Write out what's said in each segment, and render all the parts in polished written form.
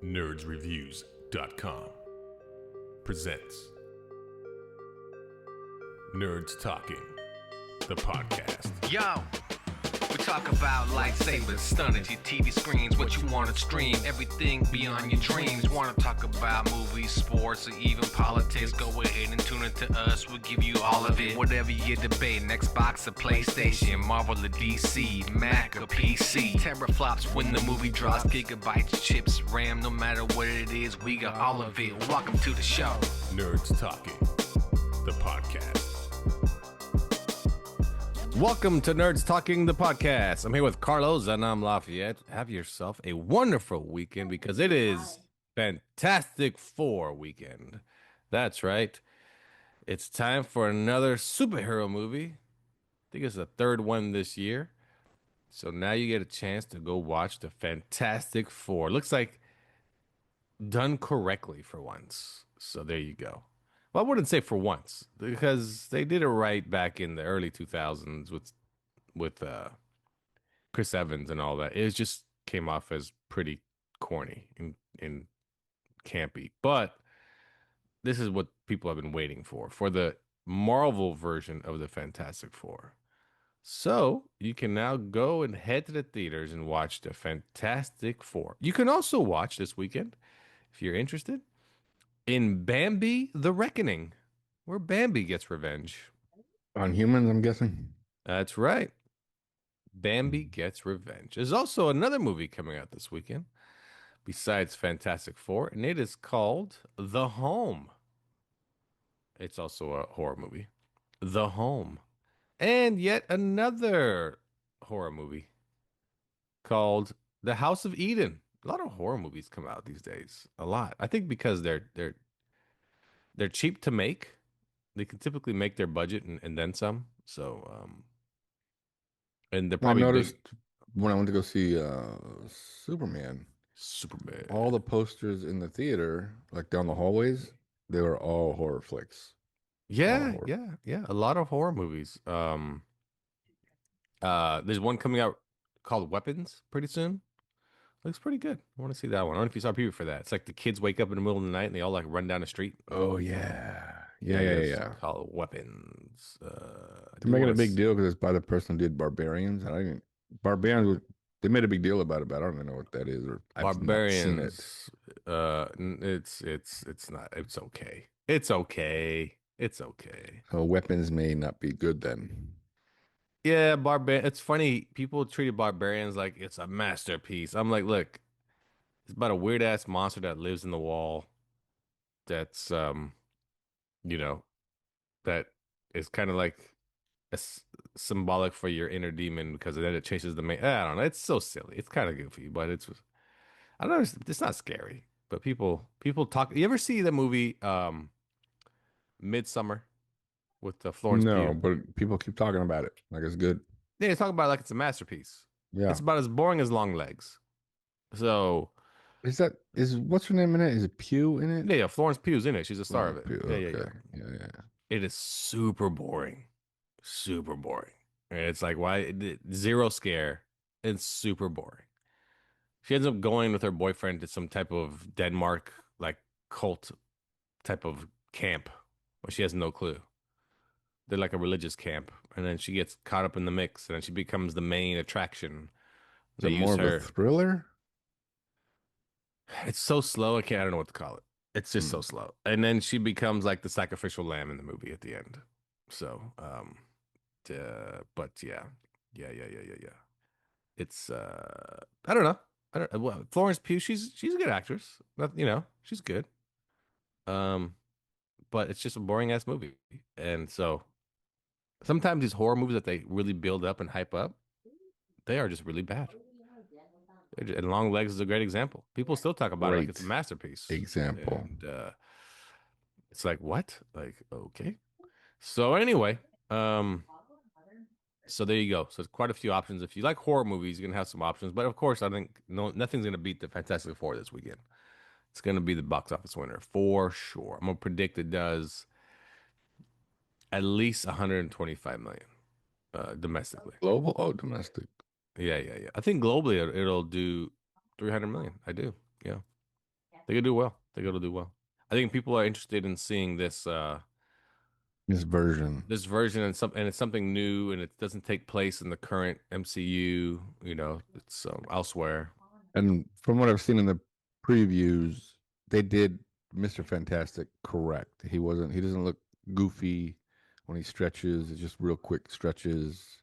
nerdsreviews.com presents Nerds Talking, the podcast. Yo, we talk about lightsabers, stunning your TV screens, what you want to stream, everything beyond your dreams. Want to talk about movies, sports, or even politics? Go ahead and tune into us, we'll give you all of it. Whatever you're debating, Xbox or PlayStation, Marvel or DC, Mac or PC. Teraflops when the movie drops, gigabytes, chips, RAM, no matter what it is, we got all of it. Welcome to the show. Nerds Talking, the podcast. Welcome to Nerds Talking, the podcast. I'm here with Carlos and I'm Lafayette. Have yourself a wonderful weekend because it is Fantastic Four weekend. That's right. It's time for another superhero movie. I think it's the third one this year. So now you get a chance to go watch the Fantastic Four. Looks like done correctly for once. So there you go. Well, I wouldn't say for once because they did it right back in the early 2000s with Chris Evans and all that. It just came off as pretty corny and campy. But this is what people have been waiting for the Marvel version of the Fantastic Four. So you can now go and head to the theaters and watch the Fantastic Four. You can also watch this weekend, if you're interested, in Bambi: The Reckoning, where Bambi gets revenge. On humans, I'm guessing. That's right. Bambi gets revenge. There's also another movie coming out this weekend besides Fantastic Four, and it is called The Home. It's also a horror movie. The Home. And yet another horror movie called The House of Eden. A lot of horror movies come out these days. A lot. I think because they're cheap to make. They can typically make their budget and then some. So and they're probably I noticed when I went to go see Superman, all the posters in the theater, like down the hallways, they were all horror flicks. Yeah. A lot of horror movies. There's one coming out called Weapons pretty soon. Looks pretty good. I want to see that one. I don't know if you saw a preview for that. It's like the kids wake up in the middle of the night and they all like run down the street. Oh yeah. Yeah. Called Weapons. They're making a big deal because it's by the person who did Barbarians. They made a big deal about it, but I don't even know what that is. Or Barbarians. It's not. It's okay. It's okay. So Weapons may not be good then. Yeah, It's funny. People treated Barbarians like it's a masterpiece. I'm like, look, it's about a weird ass monster that lives in the wall. That's that is kind of like symbolic for your inner demon because then it chases the main. I don't know. It's so silly. It's kind of goofy, but I don't know. It's not scary. But people talk. You ever see the movie Midsummer with the Florence Pugh? No, but people keep talking about it like it's good. Yeah, they talk about it like it's a masterpiece. Yeah, it's about as boring as Longlegs. So is what's her name in it? Is it Pugh in it? Yeah, Florence Pugh's in it. She's a star of it. Pugh, yeah. It is super boring. And it's like, why? Zero scare. It's super boring. She ends up going with her boyfriend to some type of Denmark like cult type of camp where she has no clue. They're like a religious camp, and then she gets caught up in the mix, and then she becomes the main attraction. Is it more of a thriller? It's so slow. I don't know what to call it. It's just so slow. And then she becomes like the sacrificial lamb in the movie at the end. So, but yeah. It's I don't know. Well, Florence Pugh, she's a good actress. She's good. But it's just a boring ass movie. And so sometimes these horror movies that they really build up and hype up, they are just really bad. And Longlegs is a great example. People still talk about it like it's a masterpiece. Example. And it's like, what? Like, okay. So anyway, so there you go. So it's quite a few options. If you like horror movies, you're going to have some options. But of course, I think nothing's going to beat the Fantastic Four this weekend. It's going to be the box office winner for sure. I'm going to predict it does at least 125 million domestically. Global? Oh, domestic. Yeah. I think globally it'll do 300 million. I do. Yeah. They could do well. They could do well. I think people are interested in seeing This version. this version and it's something new and it doesn't take place in the current MCU. You know, it's elsewhere. And from what I've seen in the previews, they did Mr. Fantastic correct. He doesn't look goofy when he stretches. It's just real quick stretches.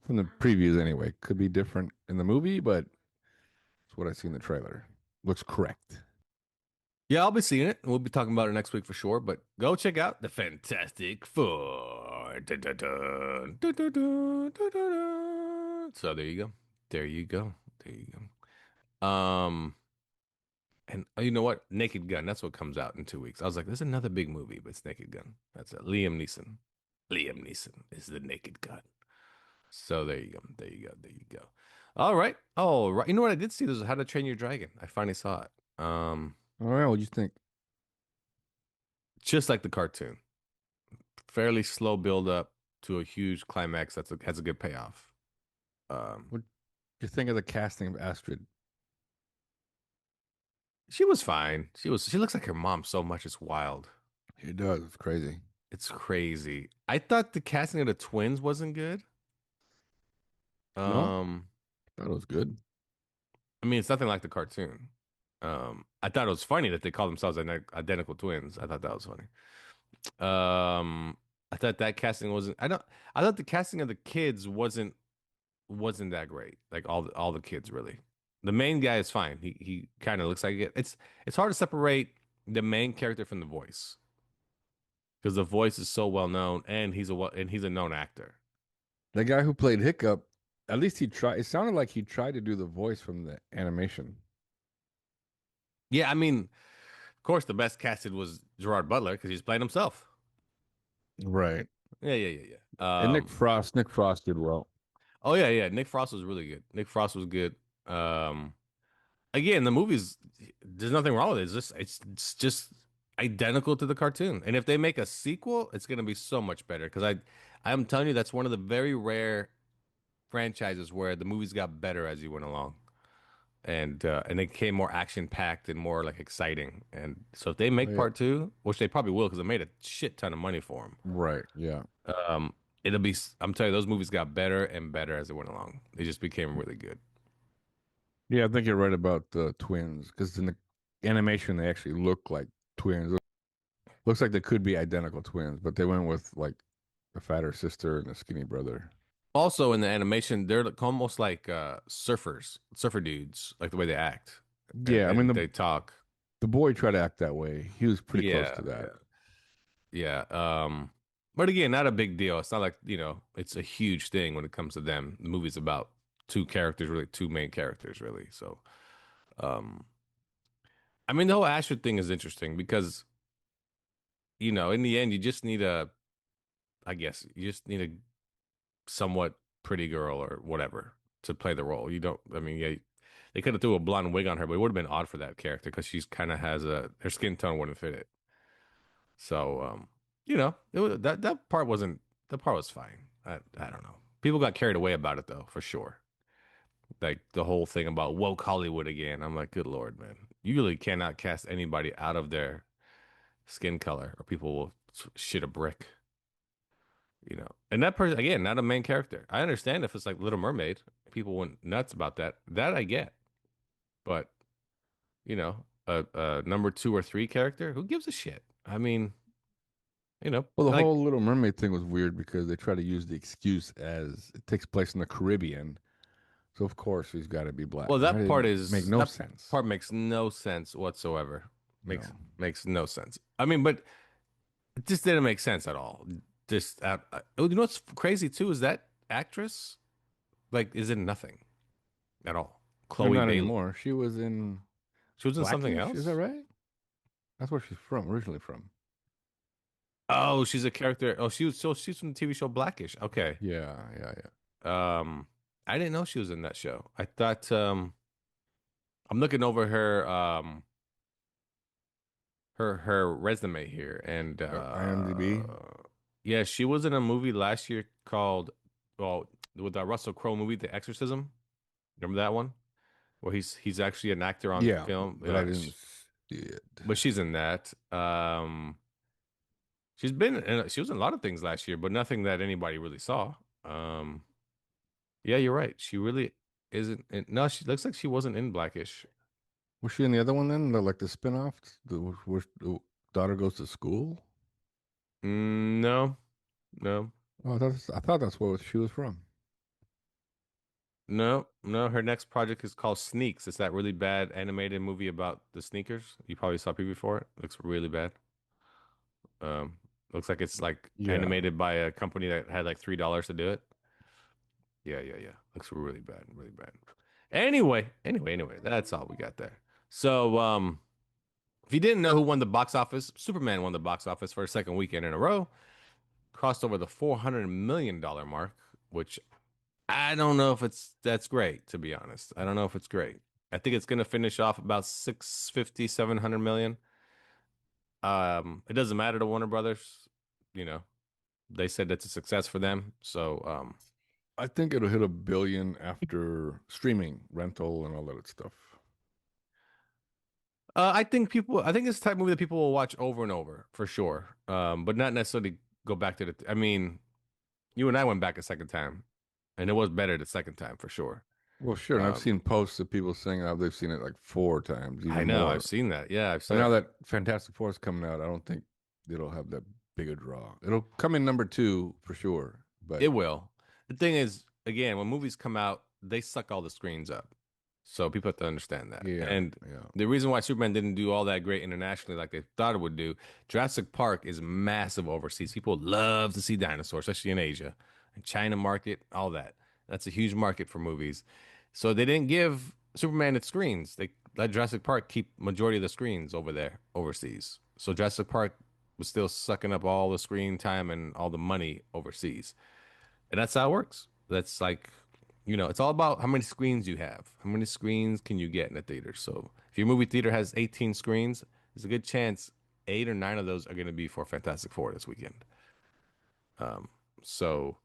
From the previews anyway. Could be different in the movie, but it's what I see in the trailer. Looks correct. Yeah, I'll be seeing it. We'll be talking about it next week for sure. But go check out the Fantastic Four. Dun, dun, dun, dun, dun, dun, dun, dun, dun. So there you go. There you go. There you go. And you know what? Naked Gun. That's what comes out in 2 weeks. I was like, there's another big movie, but it's Naked Gun. That's it. Liam Neeson. Liam Neeson is the Naked Gun. So there you go. There you go. There you go. All right. Oh, right. You know what I did see? This is How to Train Your Dragon. I finally saw it. All right, what do you think? Just like the cartoon, fairly slow build up to a huge climax has a good payoff. What do you think of the casting of Astrid? She was fine. She looks like her mom so much. It's wild. It does. It's crazy. It's crazy. I thought the casting of the twins wasn't good. No? I thought it was good. I mean, it's nothing like the cartoon. I thought it was funny that they call themselves identical twins. I thought that was funny. I thought that casting wasn't. I thought the casting of the kids wasn't that great. Like all the kids really. The main guy is fine. He kind of looks like it. It's hard to separate the main character from the voice because the voice is so well known, and he's a known actor. The guy who played Hiccup, at least he tried. It sounded like he tried to do the voice from the animation. Yeah, I mean, of course, the best casted was Gerard Butler because he's playing himself. Right. Yeah. And Nick Frost did well. Oh yeah. Nick Frost was really good. Nick Frost was good. Again, the movie's there's nothing wrong with it. It's just identical to the cartoon. And if they make a sequel, it's gonna be so much better. Because I'm telling you, that's one of the very rare franchises where the movies got better as you went along. And they became more action packed and more like exciting. And so if they make part two, which they probably will, because they made a shit ton of money for them. Right. Yeah. It'll be. I'm telling you, those movies got better and better as they went along. They just became really good. Yeah, I think you're right about the twins because in the animation they actually look like twins. Looks like they could be identical twins, but they went with like a fatter sister and a skinny brother. Also, in the animation, they're almost like surfer dudes, like the way they act. Yeah, I mean they talk. The boy tried to act that way. He was pretty close to that. Yeah. But again, not a big deal. It's not like it's a huge thing when it comes to them. The movie's about two main characters, really. So, I mean, the whole Ashford thing is interesting because, in the end, you just need a somewhat pretty girl or whatever to play the role. You don't. I mean, yeah, they could have threw a blonde wig on her, but it would have been odd for that character because she's kind of has her skin tone wouldn't fit it. So, that part was fine. I don't know. People got carried away about it though, for sure. Like the whole thing about woke Hollywood again. I'm like, good Lord, man. You really cannot cast anybody out of their skin color or people will shit a brick. And that person, again, not a main character. I understand if it's like Little Mermaid, people went nuts about that. That I get. But, a number 2 or 3 character, who gives a shit? I mean, Well, the whole Little Mermaid thing was weird because they try to use the excuse as it takes place in the Caribbean. So, of course, he's got to be black. Well, that part make no sense. Part makes no sense whatsoever. Makes no sense. I mean, but it just didn't make sense at all. Just what's crazy too is that actress is in nothing at all. Chloe not Bailey. Anymore. She was in something else. Is that right? That's where she's originally from. Oh, she's a character. Oh, she's from the TV show Blackish. Okay. Yeah. I didn't know she was in that show. I thought I'm looking over her resume here and IMDb. Yeah, she was in a movie last year called with that Russell Crowe movie, The Exorcism. Remember that one? Where he's actually an actor on film. But I didn't. did. but she's in that. She was in a lot of things last year, but nothing that anybody really saw. Um, yeah, you're right. She really isn't. No, she looks like she wasn't in Blackish. Was she in the other one then? Like the spinoff, where the daughter goes to school? No, no, Oh, I thought that's where she was from. no. Her next project is called Sneaks. It's that really bad animated movie about the sneakers. You probably saw preview for it. Looks really bad. Um, looks like it's like Yeah. animated by a company that had like $3 to do it. Yeah, yeah, yeah. Looks really bad, really bad. Anyway, that's all we got there. So, if you didn't know who won the box office, Superman won the box office for a second weekend in a row, crossed over the $400 million mark, which I don't know if that's great, to be honest. I don't know if it's great. I think it's gonna finish off about 650, 700 million. It doesn't matter to Warner Brothers, you know. They said that's a success for them. So, I think it'll hit $1 billion after streaming, rental, and all that stuff. I think it's the type of movie that people will watch over and over for sure. But not necessarily go back to I mean, you and I went back a second time, and it was better the second time for sure. Well, sure. And I've Um, seen posts of people saying how they've seen it like 4 times, I even know, more. I've seen that. Yeah, I've But seen now it. that Fantastic Four is coming out, I don't think it'll have that big a draw. It'll come in number 2 for sure. But It will. The thing is, again, when movies come out, they suck all the screens up. So people have to understand that. yeah, And yeah. the reason why Superman didn't do all that great internationally like they thought it would do, Jurassic Park is massive overseas. People love to see dinosaurs, especially in Asia and China market, all that. That's a huge market for movies. So they didn't give Superman its screens. They let Jurassic Park keep majority of the screens over there overseas. So Jurassic Park was still sucking up all the screen time and all the money overseas. And that's how it works. That's like, it's all about how many screens you have. How many screens can you get in a theater? So if your movie theater has 18 screens, there's a good chance 8 or 9 of those are going to be for Fantastic Four this weekend. So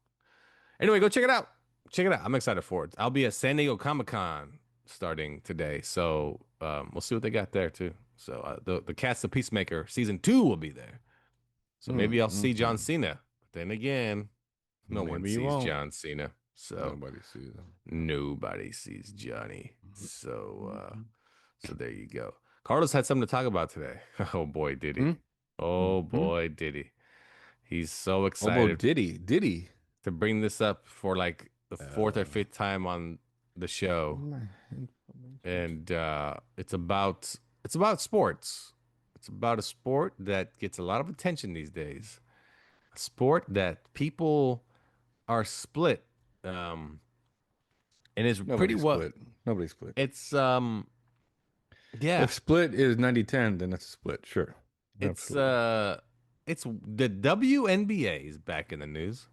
anyway, go check it out. Check it out. I'm excited for it. I'll be at San Diego Comic-Con starting today. So we'll see what they got there too. So the Cast of Peacemaker season 2 will be there. So maybe I'll see John Cena. But then again, no one Maybe you sees won't. John Cena. So Nobody sees them. nobody sees Johnny. So there you go. Carlos had something to talk about today. Oh boy, did he. Oh boy, did he. He's so Oh, boy, excited did he? to bring this up for like the fourth or fifth time on the show. And it's about sports. It's about a sport that gets a lot of attention these days. A sport that people are split. And it's pretty Nobody well. split. Nobody split. It's yeah. If split is 90-10, then it's a split. Sure. It's Absolutely. it's the WNBA is back in the news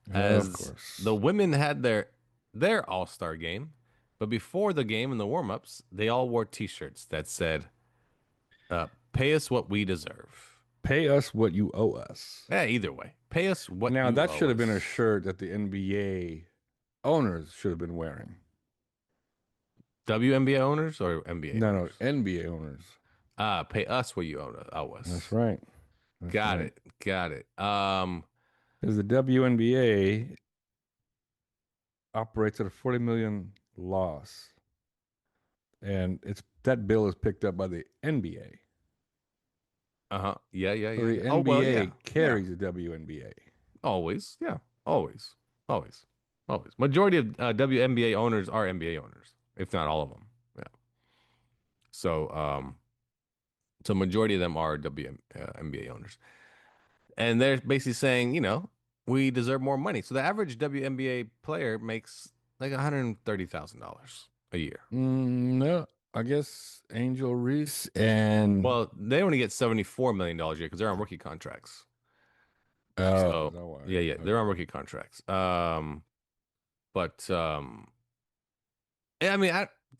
Of as course. the women had their All-Star game, but before the game and the warm-ups, they all wore T-shirts that said, "Pay us what we deserve." Pay us what you owe us. Yeah, either way, pay us what. Now, you that owe should have been a us. shirt that the NBA owners should have been wearing. WNBA owners or NBA No, owners? NBA owners. Pay us what you owe us. That's right. Got it. Because the WNBA operates at a 40 million loss, and that bill is picked up by the NBA. Yeah. So the NBA Oh well, yeah. carries the WNBA. Always, yeah, always. Majority of WNBA owners are NBA owners, if not all of them. Yeah. So majority of them are WNBA owners, and they're basically saying, we deserve more money. So the average WNBA player makes like $130,000 a year. No, I guess Angel Reese and Well, they only get $74 million a year because they're on rookie contracts. So is that why? yeah, they're on rookie contracts. But yeah, I mean,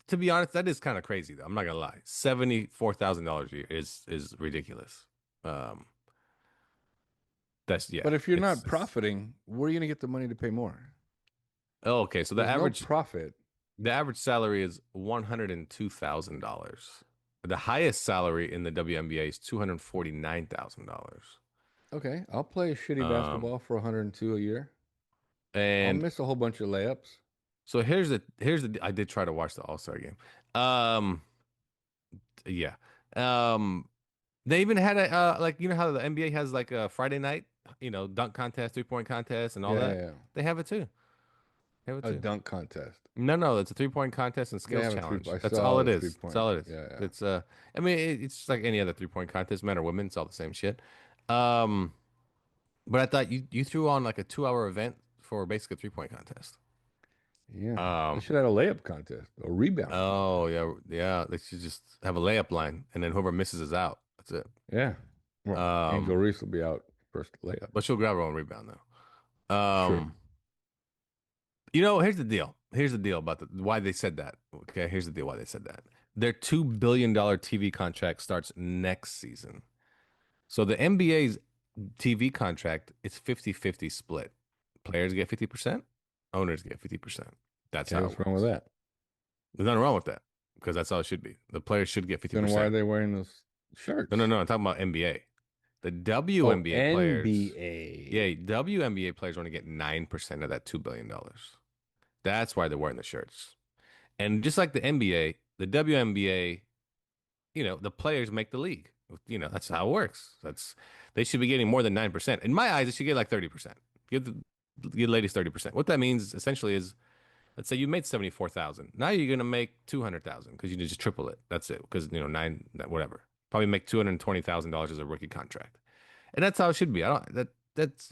to be honest, that is kind of crazy though. I'm not gonna lie. $74,000 a year is ridiculous. That's yeah. But if you're not it's- profiting, where are you going to get the money to pay more? Oh, okay, so the There's average no profit. salary is $102,000. The highest salary in the WNBA is $249,000. Okay, I'll play shitty Um, basketball for 102 a year. I'll and miss a whole bunch of layups. so here's the I did try to watch the All-Star game. Um, yeah. Um, they even had a like you know how the NBA has like a Friday night, dunk contest, 3-point contest, and all Yeah, yeah, that. yeah. They have it too. They have it A too. dunk contest. No, it's a 3-point contest and They skills have a three. challenge. I That's all saw it the three is. That's point. all it is. Yeah, yeah. It's I mean, it's just like any other 3-point contest, men or women. It's all the same shit. Um, but I thought you threw on like a 2-hour event for basically a 3-point contest. Yeah. They Um, should have a layup contest, a rebound contest. oh yeah, yeah. They should just have a layup line, and then whoever misses is out. That's it. Yeah. Well, Angel Um, Reese will be out first layup. but she'll grab her own rebound though. True. Here's the deal. Here's the deal about why they said that. Okay, here's the deal why they said that. Their $2 billion TV contract starts next season. So the NBA's TV contract is 50-50 split. Players get 50%, owners get 50%. That's Okay, how what's it wrong with works. that? There's nothing wrong with that because that's how it should be. The players should get Then why are 50%. they wearing those shirts? No. I'm talking about NBA. The Oh, WNBA players, NBA. yeah, WNBA players only get 9% of that $2 billion. That's why they're wearing the shirts. And just like the NBA, the WNBA, the players make the league. That's how it works. They should be getting more than 9%. In my eyes, they should get like 30%. Give ladies 30%. What that means essentially is, let's say you made 74,000. Now you're gonna make 200,000 because you just triple it. That's it. Because nine, whatever. Probably make $220,000 as a rookie contract, and that's how it should be. I don't. That's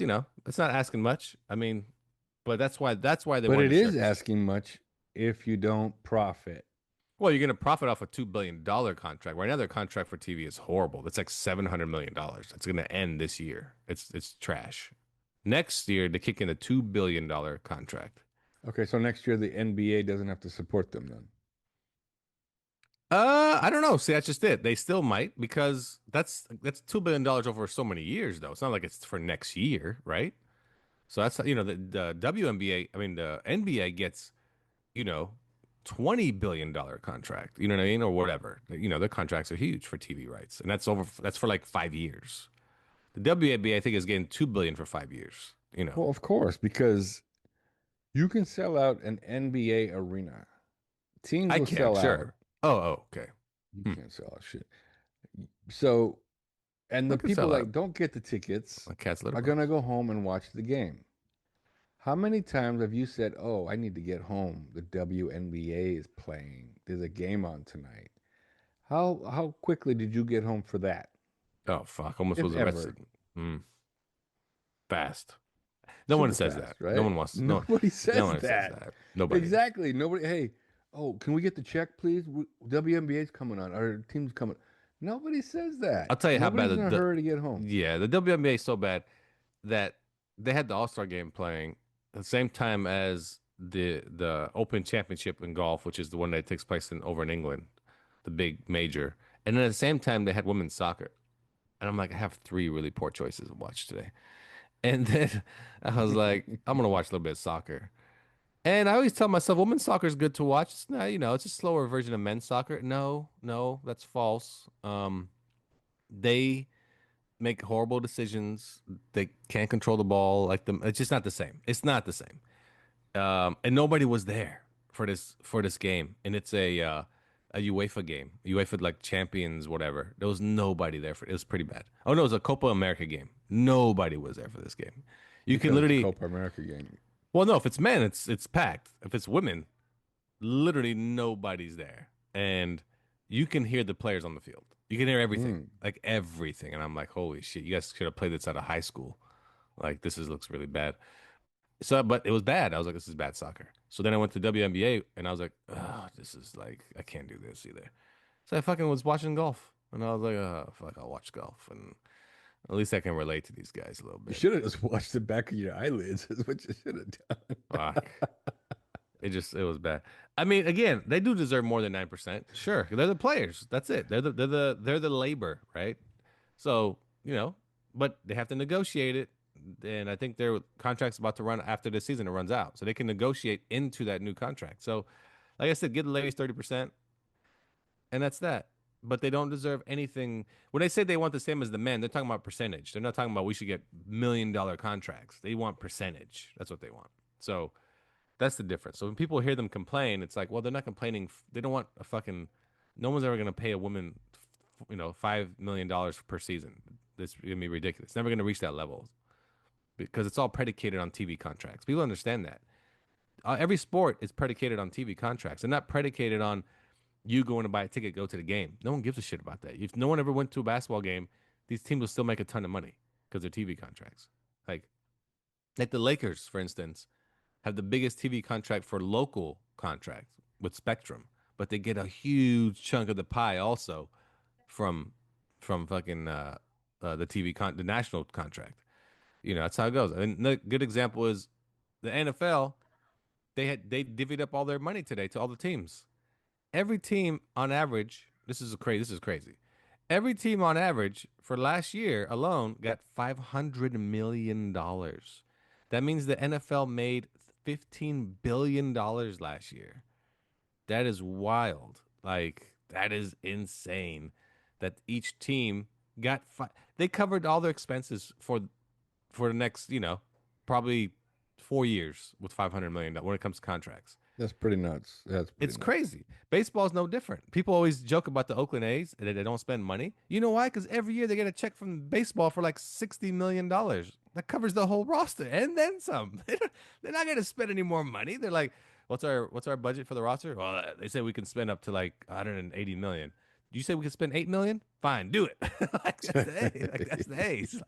not asking much. I mean, but that's why they But wear it the is shirts. asking much if you don't profit. Well, you're going to profit off a $2 billion contract. Right now, their contract for TV is horrible. That's like $700 million. It's going to end this year. It's trash. Next year, they kick in a $2 billion contract. Okay, so next year the NBA doesn't have to support them then. I don't know. See, that's just it. They still might because that's $2 billion over so many years, though. It's not like it's for next year, right? So that's the WNBA. I mean, the NBA gets you know, $20 billion contract. You know what I mean, or whatever. Their contracts are huge for TV rights, and that's for like 5 years. The WNBA, I think, is getting $2 billion for 5 years. Well, of course, because you can sell out an NBA arena. Teams I will can, sell out. sure. Oh, okay. You can't sell out shit. So, and I the can people sell that out. don't get the tickets My cat's litter are box. gonna go home and watch the game. How many times have you said, "Oh, I need to get home. The WNBA is playing. There's a game on tonight." How quickly did you get home for that? Oh fuck! Almost If was ever. arrested. Fast. No one Super says fast, that. No right? one wants. No. Nobody says No one says that. that. Nobody. Exactly. Nobody. Hey, oh, can we get the check, please? WNBA's coming on. Our team's coming. Nobody says that. I'll tell you how bad Nobody's in a hurry to get home. yeah, the WNBA is so bad that they had the All-Star game playing at the same time as the Open Championship in golf, which is the one that takes place over in England, the big major. And then at the same time they had women's soccer. And I'm like, I have three really poor choices to watch today. And then I was like, I'm gonna watch a little bit of soccer. And I always tell myself, women's soccer is good to watch. It's not, it's a slower version of men's soccer. No, that's false. They make horrible decisions. They can't control the ball like them. It's just not the same. It's not the same. And nobody was there for this game, and it's a UEFA game, UEFA like champions, whatever. There was nobody there for it. It was pretty bad. Oh no, it was a Copa America game. Nobody was there for this game. You can Because it's a literally, Copa America game. well, no, if it's men, it's packed. If it's women, literally nobody's there, and you can hear the players on the field. You can hear everything, like everything, and I'm like, holy shit! You guys should have played this out of high school. Like looks really bad. So, but it was bad. I was like, this is bad soccer. So then I went to WNBA, and I was like, oh, this is like, I can't do this either. So I fucking was watching golf, and I was like, oh, fuck, I'll watch golf, and at least I can relate to these guys a little You bit. should have just watched the back of your eyelids. Is what you should have done. Fuck. It was bad. I mean, again, they do deserve more than 9%. Sure, they're the players. That's it. They're the labor, right? So but they have to negotiate it, and I think their contract's about to run after this season. It runs out, so they can negotiate into that new contract. So, like I said, give the ladies 30%, and that's that. but they don't deserve anything. When they say they want the same as the men, they're talking about percentage. They're not talking about we should get $1 million contracts. They want percentage. That's what they want. So that's the difference. So when people hear them complain, it's like, well, they're not complaining. They don't want a fucking. No one's ever going to pay a woman, $5 million per season. This is gonna be ridiculous. It's never going to reach that level because it's all predicated on TV contracts. People understand that. Every sport is predicated on TV contracts, and not predicated on you going to buy a ticket, go to the game. No one gives a shit about that. If no one ever went to a basketball game, these teams will still make a ton of money because they're TV contracts. Like the Lakers, for instance, have the biggest TV contract for local contracts with Spectrum, but they get a huge chunk of the pie also from fucking the the national contract. That's how it goes. And a good example is the NFL. They divvied up all their money today to all the teams. Every team on average, this is crazy. Every team on average for last year alone got $500 million. That means the NFL made $15 billion last year. That is wild. Like, that is insane that each team got they covered all their expenses for the next, probably 4 years with $500 million when it comes to contracts. That's pretty nuts. It's crazy. Baseball is no different. People always joke about the Oakland A's that they don't spend money. You know why? Because every year they get a check from baseball for like $60 million. That covers the whole roster and then some. They're not going to spend any more money. They're like, what's our budget for the roster? Well, they say we can spend up to like 180 million. You say we can spend 8 million? Fine, do it. That's the A's.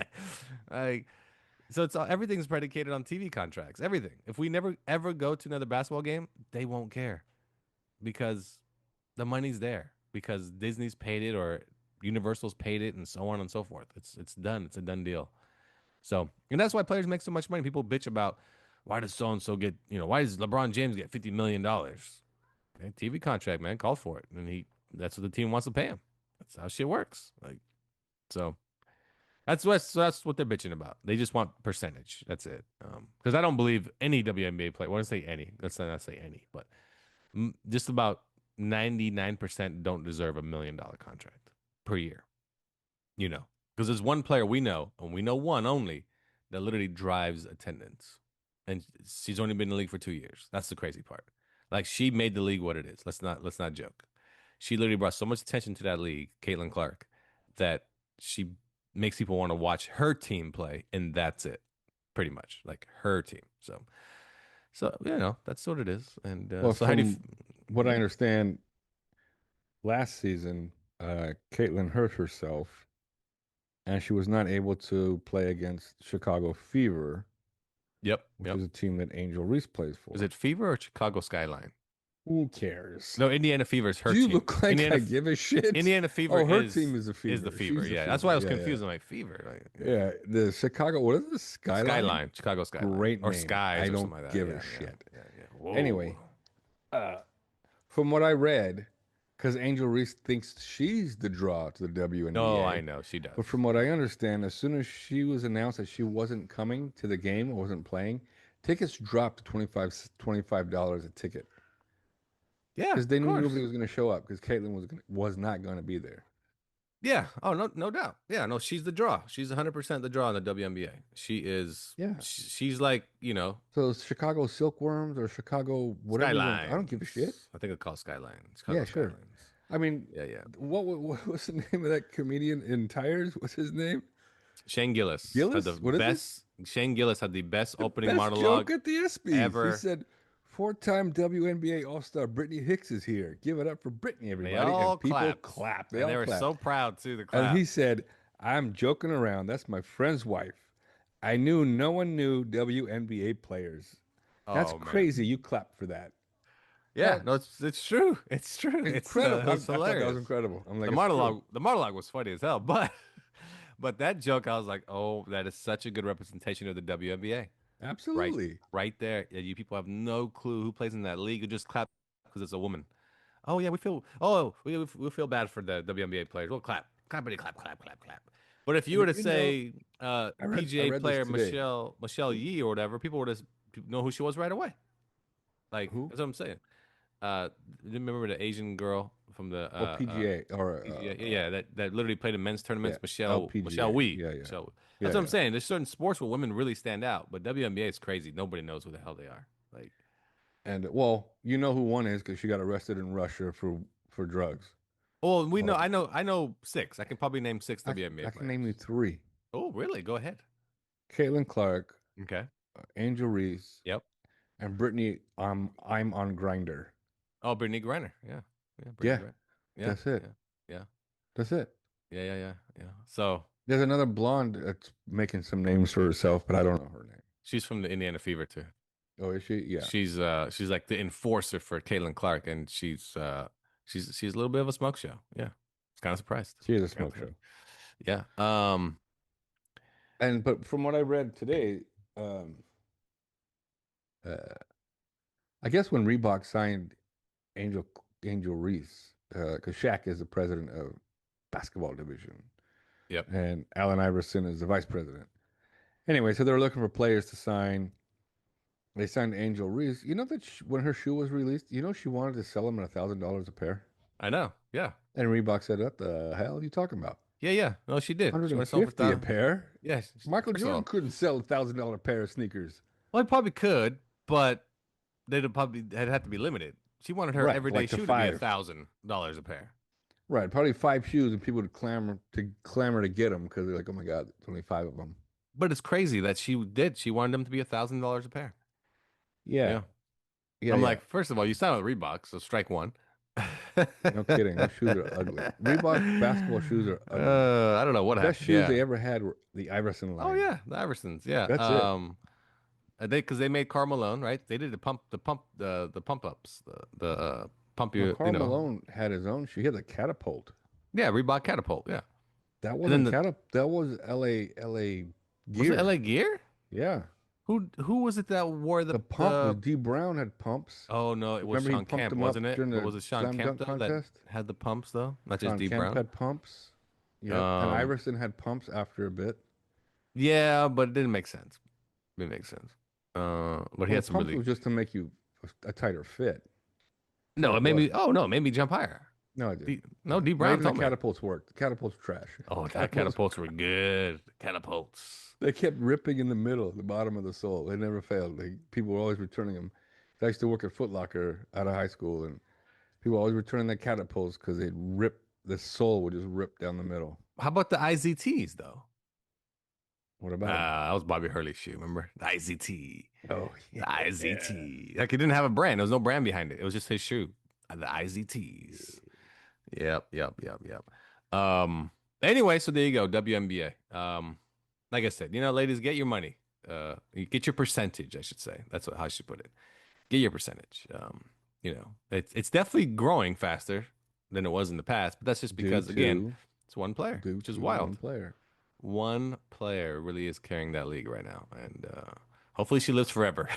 So everything's predicated on TV contracts. Everything. If we never ever go to another basketball game, they won't care because the money's there because Disney's paid it or Universal's paid it and so on and so forth. It's done. It's a done deal. So, and that's why players make so much money. People bitch about why does so and so get, why does LeBron James get $50 million? Okay, TV contract, man, call for it, and that's what the team wants to pay him. That's how shit works. So. That's what they're bitching about. They just want percentage. That's it. Because I don't believe any WNBA player. I want to say any. Let's not say any, but just about 99% don't deserve $1 million contract per year. Because there's one player we know, and we know one only, that literally drives attendance, and she's only been in the league for 2 years. That's the crazy part. Like, she made the league what it is. Let's not joke. She literally brought so much attention to that league, Caitlin Clark, that she makes people want to watch her team play, and that's it, pretty much, like her team. So that's what it is. And well, so how do you what I understand, last season, Caitlin hurt herself, and she was not able to play against Chicago Fever. Yep. Which is a team that Angel Reese plays for. Is it Fever or Chicago Skyline? Who cares? No, Indiana Fever is her team. team. You look like I give a shit. Indiana Fever. Her team is the Fever. Is the Fever? Yeah, that's why I was confused. I'm like, Fever. Yeah, the Chicago. What is this? Skyline. Chicago Skyline. Great or name. Skies. I or don't something like that. give a shit. Yeah. Anyway, from what I read, because Angel Reese thinks she's the draw to the WNBA. No, I know she does. But from what I understand, as soon as she was announced that she wasn't coming to the game or wasn't playing, tickets dropped to $25 a ticket. Yeah, because they knew nobody was going to show up because Caitlin was not going to be there. Yeah. Oh, no doubt. Yeah. No, she's the draw. She's 100% the draw in the WNBA. She is. Yeah. She's like, So Chicago Silkworms or Chicago whatever. Skyline. I don't give a shit. I think it's called Skyline. Chicago yeah, sure. Skylines. I mean, yeah. What was the name of that comedian in Tires? What's his name? Shane Gillis. Gillis? What is this? Shane Gillis had the best opening monologue joke at the ESPYs ever. He said, 4-time WNBA All-Star Brittany Hicks is here. Give it up for Brittany, everybody. They all and people clapped. They were so proud, too, the clap. And he said, I'm joking around. That's my friend's wife. I knew no one knew WNBA players. That's crazy. You clapped for that. Yeah, no, it's true. It's true. Incredible. It's hilarious. That was incredible. I'm like, the monologue was funny as hell, but that joke, I was like, oh, that is such a good representation of the WNBA. Absolutely. Right there. You people have no clue who plays in that league. You just clap because it's a woman. Oh, yeah, we feel bad for the WNBA players. We'll clap. Clappity, clap. But if you were to say PGA player Michelle Yee or whatever, people would know who she was right away. Like, who? That's what I'm saying. Remember the Asian girl from the PGA or PGA. Yeah, that literally played in men's tournaments. LPGA. Michelle Wee. Yeah, yeah. Michelle. Yeah, That's what I'm yeah. saying. There's certain sports where women really stand out, but WNBA is crazy. Nobody knows who the hell they are. Like, And well, you know who one is because she got arrested in Russia for drugs. oh, we know. Well, I know six. I can probably name six WNBA I can name you players. 3: Oh, really? Go ahead. Caitlin Clark, Okay. Angel Reese, Yep. and Brittany. I'm on Grinder. Oh, Brittany Griner. Yeah. Yeah. Brittany Yeah, Griner. Yeah. that's it. Yeah. Yeah. That's it. Yeah. Yeah. Yeah. Yeah. So There's another blonde that's making some names for herself, but I don't know her name. she's from the Indiana Fever too. Oh, is she? Yeah. She's like the enforcer for Caitlin Clark, and she's a little bit of a smoke show. Yeah. I was kind of surprised. She is a smoke show. Yeah. But from what I read today, um, uh, I guess when Reebok signed Angel Reese, because Shaq is the president of basketball division, Yep. and Allen Iverson is the vice president. Anyway, so they were looking for players to sign. They signed Angel Reese. You know that when her shoe was released, you know she wanted to sell them at $1,000 a pair, I know. Yeah. and Reebok said, "What the hell are you talking about? Yeah. Yeah. No, she did. She wanted to sell for 150 a pair? Yeah. Michael first of all, Jordan couldn't sell $1,000 pair of sneakers." well, he probably could, but they'd probably had to be limited. She wanted her Right, everyday like the shoe to be five. $1,000 a pair. Right, probably 5 shoes, and people would clamor to get them because they're like, "Oh my God, there's only 5 of them." But it's crazy that she did. She wanted them to be $1,000 a pair. Yeah, Yeah. yeah. I'm yeah. like, first of all, you signed with Reebok, so strike one. No kidding. Those shoes are ugly. Reebok basketball shoes are ugly. I don't know what The happened. best shoes Yeah. they ever had were the Iverson line. Oh yeah, the Iversons. Yeah. That's it. Because they made Karl Malone, right? They did the pump ups, the pump No, you Karl know. Malone had his own shoe. He had the Catapult. Yeah, Reebok Catapult. Yeah. That then wasn't the- Catapult. That was LA Was Gear. it LA Gear? Yeah. Who was it that wore The pump was D. Brown had pumps. Oh no, it was Remember he Sean pumped Kemp, them up wasn't it? during Or the was it Sean slam Kemp dunk though, that contest? had the pumps though, not just Sean D Kemp Brown? had pumps. Yeah. And Um, Iverson had pumps after a bit. Yeah, but it didn't make sense. It didn't make sense. But Well, he had the some pumps really was just to make you a tighter fit. no. It made me. Oh no, it made me jump higher. No, I did. No, D Not Brown even the told me. catapults worked. The catapults trash. Oh, that catapults were good. Catapults. They kept ripping in the middle, the bottom of the sole. They never failed. People were always returning them. I used to work at Foot Locker out of high school, and people were always returning their catapults because they'd rip, the sole would just rip down the middle. How about the IZTs though? What about That was Bobby Hurley's shoe. Remember the IZT? it? Oh, The IZT. Like it didn't have a brand. There was no brand behind it. It was just his shoe. The IZTs. Yep. Anyway, so there you go. WNBA. Like I said, ladies, get your money. You get your percentage, I should say. That's how I should put it. Get your percentage. It's definitely growing faster than it was in the past, but that's just because again, it's one player, which is wild. One player. One player really is carrying that league right now, and hopefully she lives forever.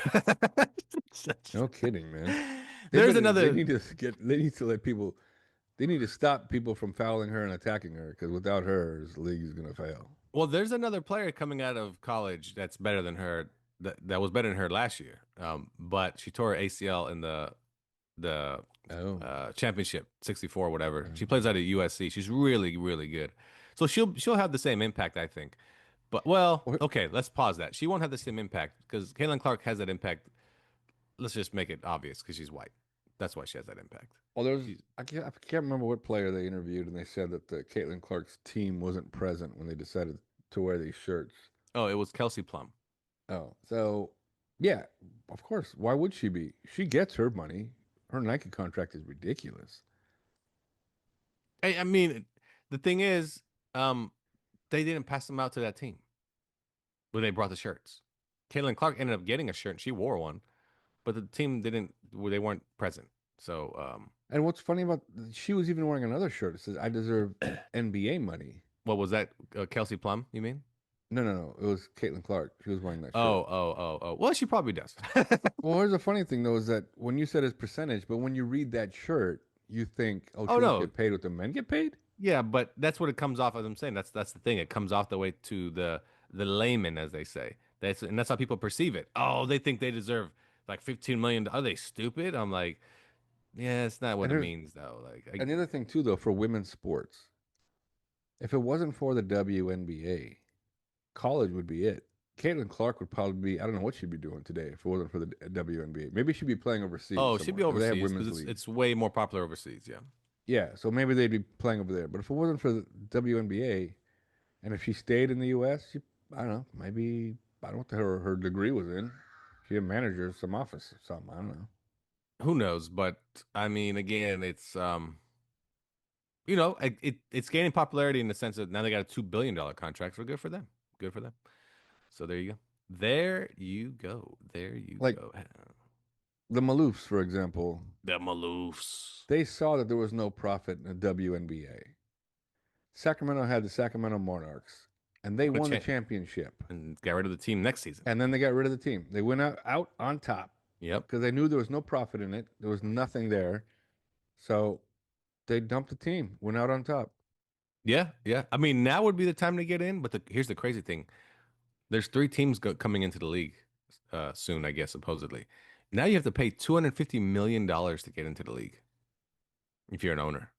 No kidding, man. There's another. They need to let people. They need to stop people from fouling her and attacking her because without her, this league is gonna fail. Well, there's another player coming out of college that's better than her. That was better than her last year. But she tore her ACL in the championship 64 whatever. She plays out of USC. She's really really good. So she'll have the same impact, I think. But okay, let's pause that. She won't have the same impact because Caitlin Clark has that impact. Let's just make it obvious because she's white. That's why she has that impact. Well, I can't remember what player they interviewed, and they said that the Caitlin Clark's team wasn't present when they decided to wear these shirts. Oh, it was Kelsey Plum. Oh, so yeah, of course. Why would she be? She gets her money. Her Nike contract is ridiculous. I mean, the thing is, they didn't pass them out to that team when they brought the shirts. Caitlin Clark ended up getting a shirt, and she wore one, but the team didn't. They weren't present. So, And what's funny about she was even wearing another shirt. It says, "I deserve NBA money." what was that? Kelsey Plum? You mean? No. It was Caitlin Clark. She was wearing that shirt. Oh. Well, she probably does. Well, here's the funny thing though, is that when you said his percentage, but when you read that shirt, you think, she no. get paid what the men get paid? Yeah, but that's what it comes off as. I'm saying that's the thing. It comes off the way to the layman, as they say. And that's how people perceive it. Oh, they think they deserve like 15 million. Are they stupid? I'm like, Yeah, it's not what And it there's means though. and the other thing too, though, for women's sports, if it wasn't for the WNBA, college would be it. Caitlin Clark would probably be. I don't know what she'd be doing today if it wasn't for the WNBA. Maybe she'd be playing overseas Oh, she'd somewhere be because they have overseas because women's it's league. it's way more popular overseas. Yeah. Yeah, so maybe they'd be playing over there. But if it wasn't for the WNBA, and if she stayed in the U.S., she, I don't know, maybe I don't know what her degree was in. She a manager of some office or something. I don't know. Who knows? But I mean, again, it's it's gaining popularity in the sense that now they got a $2 billion contract. So good for them. Good for them. So there you go. There you go. There you Like go. the Maloofs, for example, The Maloofs. they saw that there was no profit in the WNBA. Sacramento had the Sacramento Monarchs, and they won the championship. And got rid of the team next season. And then they got rid of the team. They went out on top Yep. because they knew there was no profit in it. There was nothing there. So they dumped the team, went out on top. Yeah, yeah. I mean, now would be the time to get in. But here's the crazy thing: there's 3 teams coming into the league soon, I guess, supposedly. Now you have to pay $250 million to get into the league if you're an owner.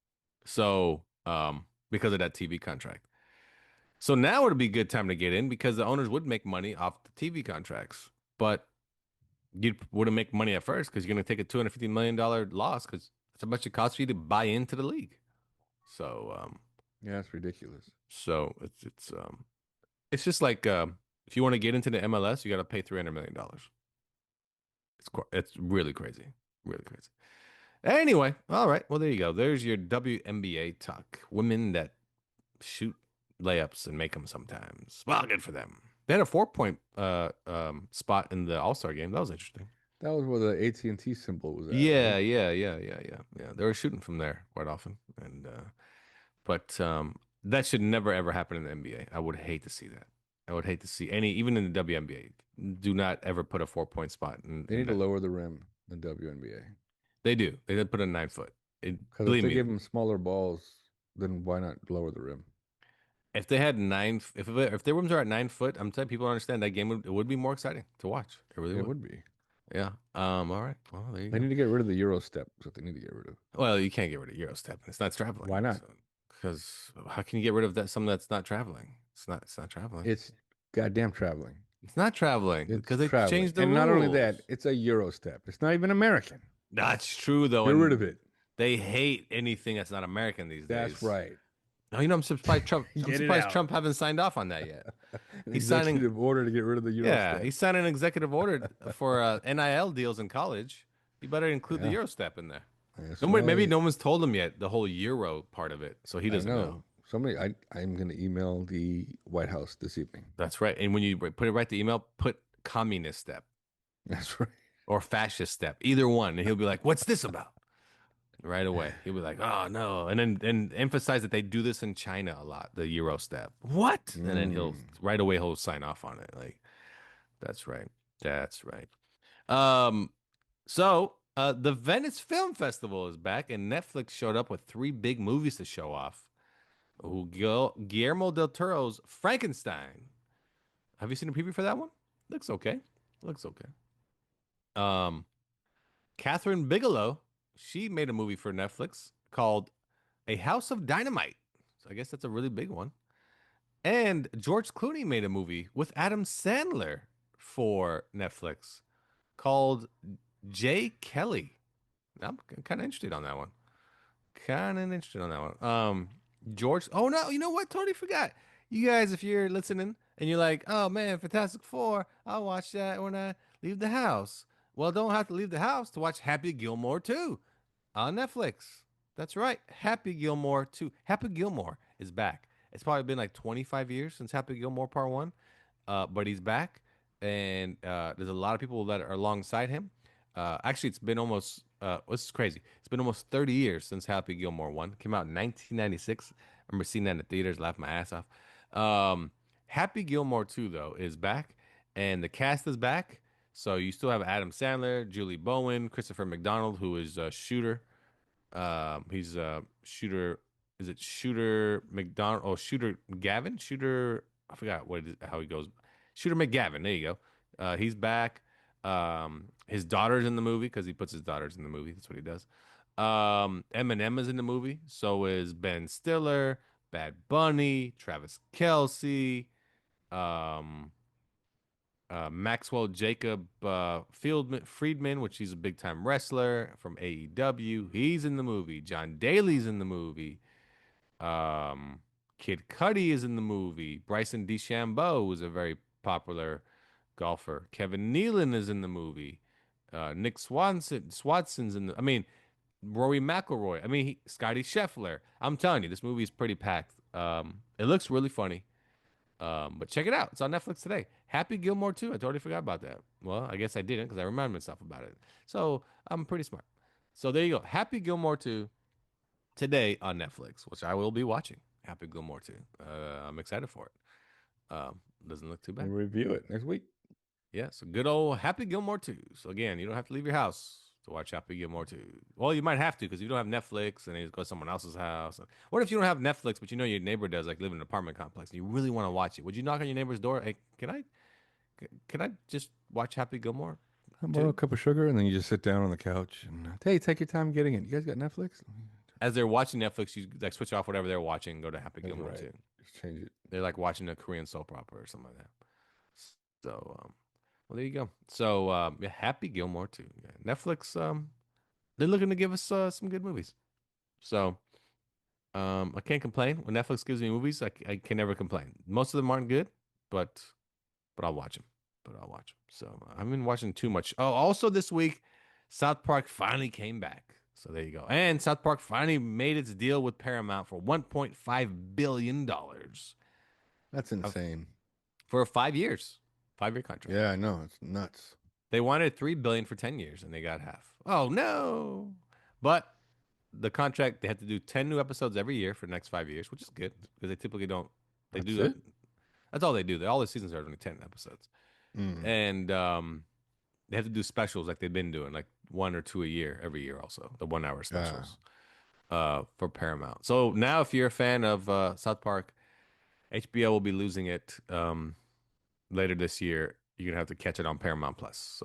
So, because of that TV contract. So now would be a good time to get in because the owners would make money off the TV contracts, but you wouldn't make money at first because you're going to take a $250 million loss because it's how much it costs for you to buy into the league. So, Yeah, it's ridiculous. so it's just like if you want to get into the MLS, you got to pay $300 million. It's really crazy, really crazy. Anyway, all right. Well, there you go. There's your WNBA talk. Women that shoot layups and make them sometimes. Well, good for them. They had a 4-point spot in the All-Star game. That was interesting. That was where the AT&T symbol was at. Yeah, right? yeah. They were shooting from there quite often, and but that should never ever happen in the NBA. I would hate to see that. I would hate to see even in the WNBA. Do not ever put a 4-point spot in. They need to lower the rim in WNBA. They do. They did put a 9-foot. Because if Believe they me, give them smaller balls, then why not lower the rim? if they had if their rims are at 9 foot, I'm telling people understand that game would be more exciting to watch. It really It would. would be. Yeah. All right. Well, there you They go. need to get rid of the Euro step. That's what they need to get rid of. Well, you can't get rid of Eurostep. It's not traveling. Why not? Because how can you get rid of something that's not traveling? It's not. It's not traveling. It's goddamn traveling. It's not traveling It's because they traveling. changed the and rules. not only that, it's a Euro step. It's not even American. That's true though. Get and rid of it. They hate anything that's not American these days. That's right. No, I'm surprised Trump. I'm Get it surprised out. Trump haven't signed off on that yet. An He's signing- executive order to get rid of the Euro Yeah, step. he signed an executive order for NIL deals in college. You better include the Yeah. Eurostep in there. That's Maybe right. no one's told him yet the whole Euro part of it, so he I doesn't know. Somebody, I'm going to email the White House this evening. That's right. And when you put it right to email, put communist step That's right. or fascist step, either one, and he'll be like, "What's this about?" Right away, he'll be like, "Oh no," and then emphasize that they do this in China a lot, the Euro step. What? And then he'll right away he'll sign off on it. Like, that's right. That's right. So the Venice Film Festival is back, and Netflix showed up with 3 big movies to show off. Guillermo del Toro's Frankenstein. Have you seen a preview for that one? Looks okay. Looks okay. Catherine Bigelow, she made a movie for Netflix called A House of Dynamite. So I guess that's a really big one. And George Clooney made a movie with Adam Sandler for Netflix called Jay Kelly. I'm kind of interested on that one. George. Oh no, you know what? Totally forgot. You guys, if you're listening and you're like, oh man, Fantastic Four, I'll watch that when I leave the house. Well, don't have to leave the house to watch Happy Gilmore 2 on Netflix. That's right. Happy Gilmore 2. Happy Gilmore is back. It's probably been like 25 years since Happy Gilmore Part 1, but he's back, and there's a lot of people that are alongside him. Actually, it's been almost, this is crazy. It's been almost 30 years since Happy Gilmore 1. Came out in 1996. I remember seeing that in the theaters, laughing my ass off. Happy Gilmore 2, though, is back, and the cast is back. So you still have Adam Sandler, Julie Bowen, Christopher McDonald, who is Shooter. He's Shooter. Is it Shooter McDonald? Oh, Shooter Gavin? Shooter. I forgot how he goes. Shooter McGavin. There you go. He's back. His daughter's in the movie because he puts his daughters in the movie. That's what he does. Eminem is in the movie. So is Ben Stiller, Bad Bunny, Travis Kelce, um, Maxwell Jacob Friedman, which he's a big time wrestler from AEW. He's in the movie. John Daly's in the movie. Um, Kid Cudi is in the movie. Bryson DeChambeau is a very popular golfer. Kevin Nealon is in the movie. Nick Swanson's in the. I mean, Rory McIlroy. I mean, Scotty Scheffler. I'm telling you, this movie is pretty packed. It looks really funny. But check it out. It's on Netflix today. Happy Gilmore too. I totally forgot about that. Well, I guess I didn't because I remembered myself about it. So I'm pretty smart. So there you go. Happy Gilmore 2 today on Netflix, which I will be watching. Happy Gilmore 2. I'm excited for it. Doesn't look too We'll bad. review it next week. Yeah, so good old Happy Gilmore 2. So again, you don't have to leave your house to watch Happy Gilmore 2. Well, you might have to because you don't have Netflix and you go to someone else's house. What if you don't have Netflix, but you know your neighbor does, like live in an apartment complex, and you really want to watch it? Would you knock on your neighbor's door? Hey, can I just watch Happy Gilmore How about a 2? cup of sugar, and then you just sit down on the couch and hey, take your time getting it. You guys got Netflix? As they're watching Netflix, you like switch off whatever they're watching, and go to Happy That's Gilmore right. 2. Just change it. They're like watching a Korean soap opera or something like that. So, well, there you go. So, yeah, Happy Gilmore 2. Yeah. Netflix, they're looking to give us some good movies. So, I can't complain. When Netflix gives me movies, I can never complain. Most of them aren't good, but I'll watch them. So I've been watching too much. Oh, also this week, South Park finally came back. So there you go. And South Park finally made its deal with Paramount for $1.5 billion That's insane. for 5 years, 5 year contract. Yeah, I know. It's nuts. They wanted $3 billion for 10 years, and they got half. Oh no! But the contract, they had to do 10 new episodes every year for the next 5 years, which is good because they typically don't. They That's do that. it? That's all they do. All the seasons are only 10 episodes, Mm. and they have to do specials like they've been doing, like 1 or 2 a year every year. Also, the 1 hour specials for Paramount. So now, if you're a fan of South Park, HBO will be losing it later this year. You're gonna have to catch it on Paramount Plus.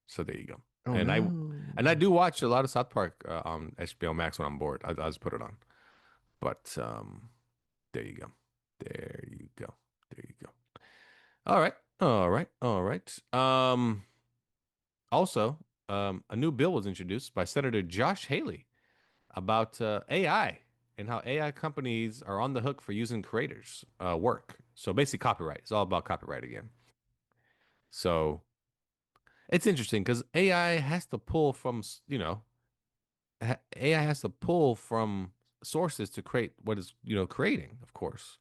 So there you go. Oh and no. I do watch a lot of South Park on HBO Max when I'm bored. I just put it on. But there you go. There you go. There you go. All right. All right. All right. Also, a new bill was introduced by Senator Josh Haley about AI and how AI companies are on the hook for using creators' work. So basically, copyright. It's all about copyright again. So it's interesting because AI has to pull from, AI has to pull from sources to create what is, creating, of course.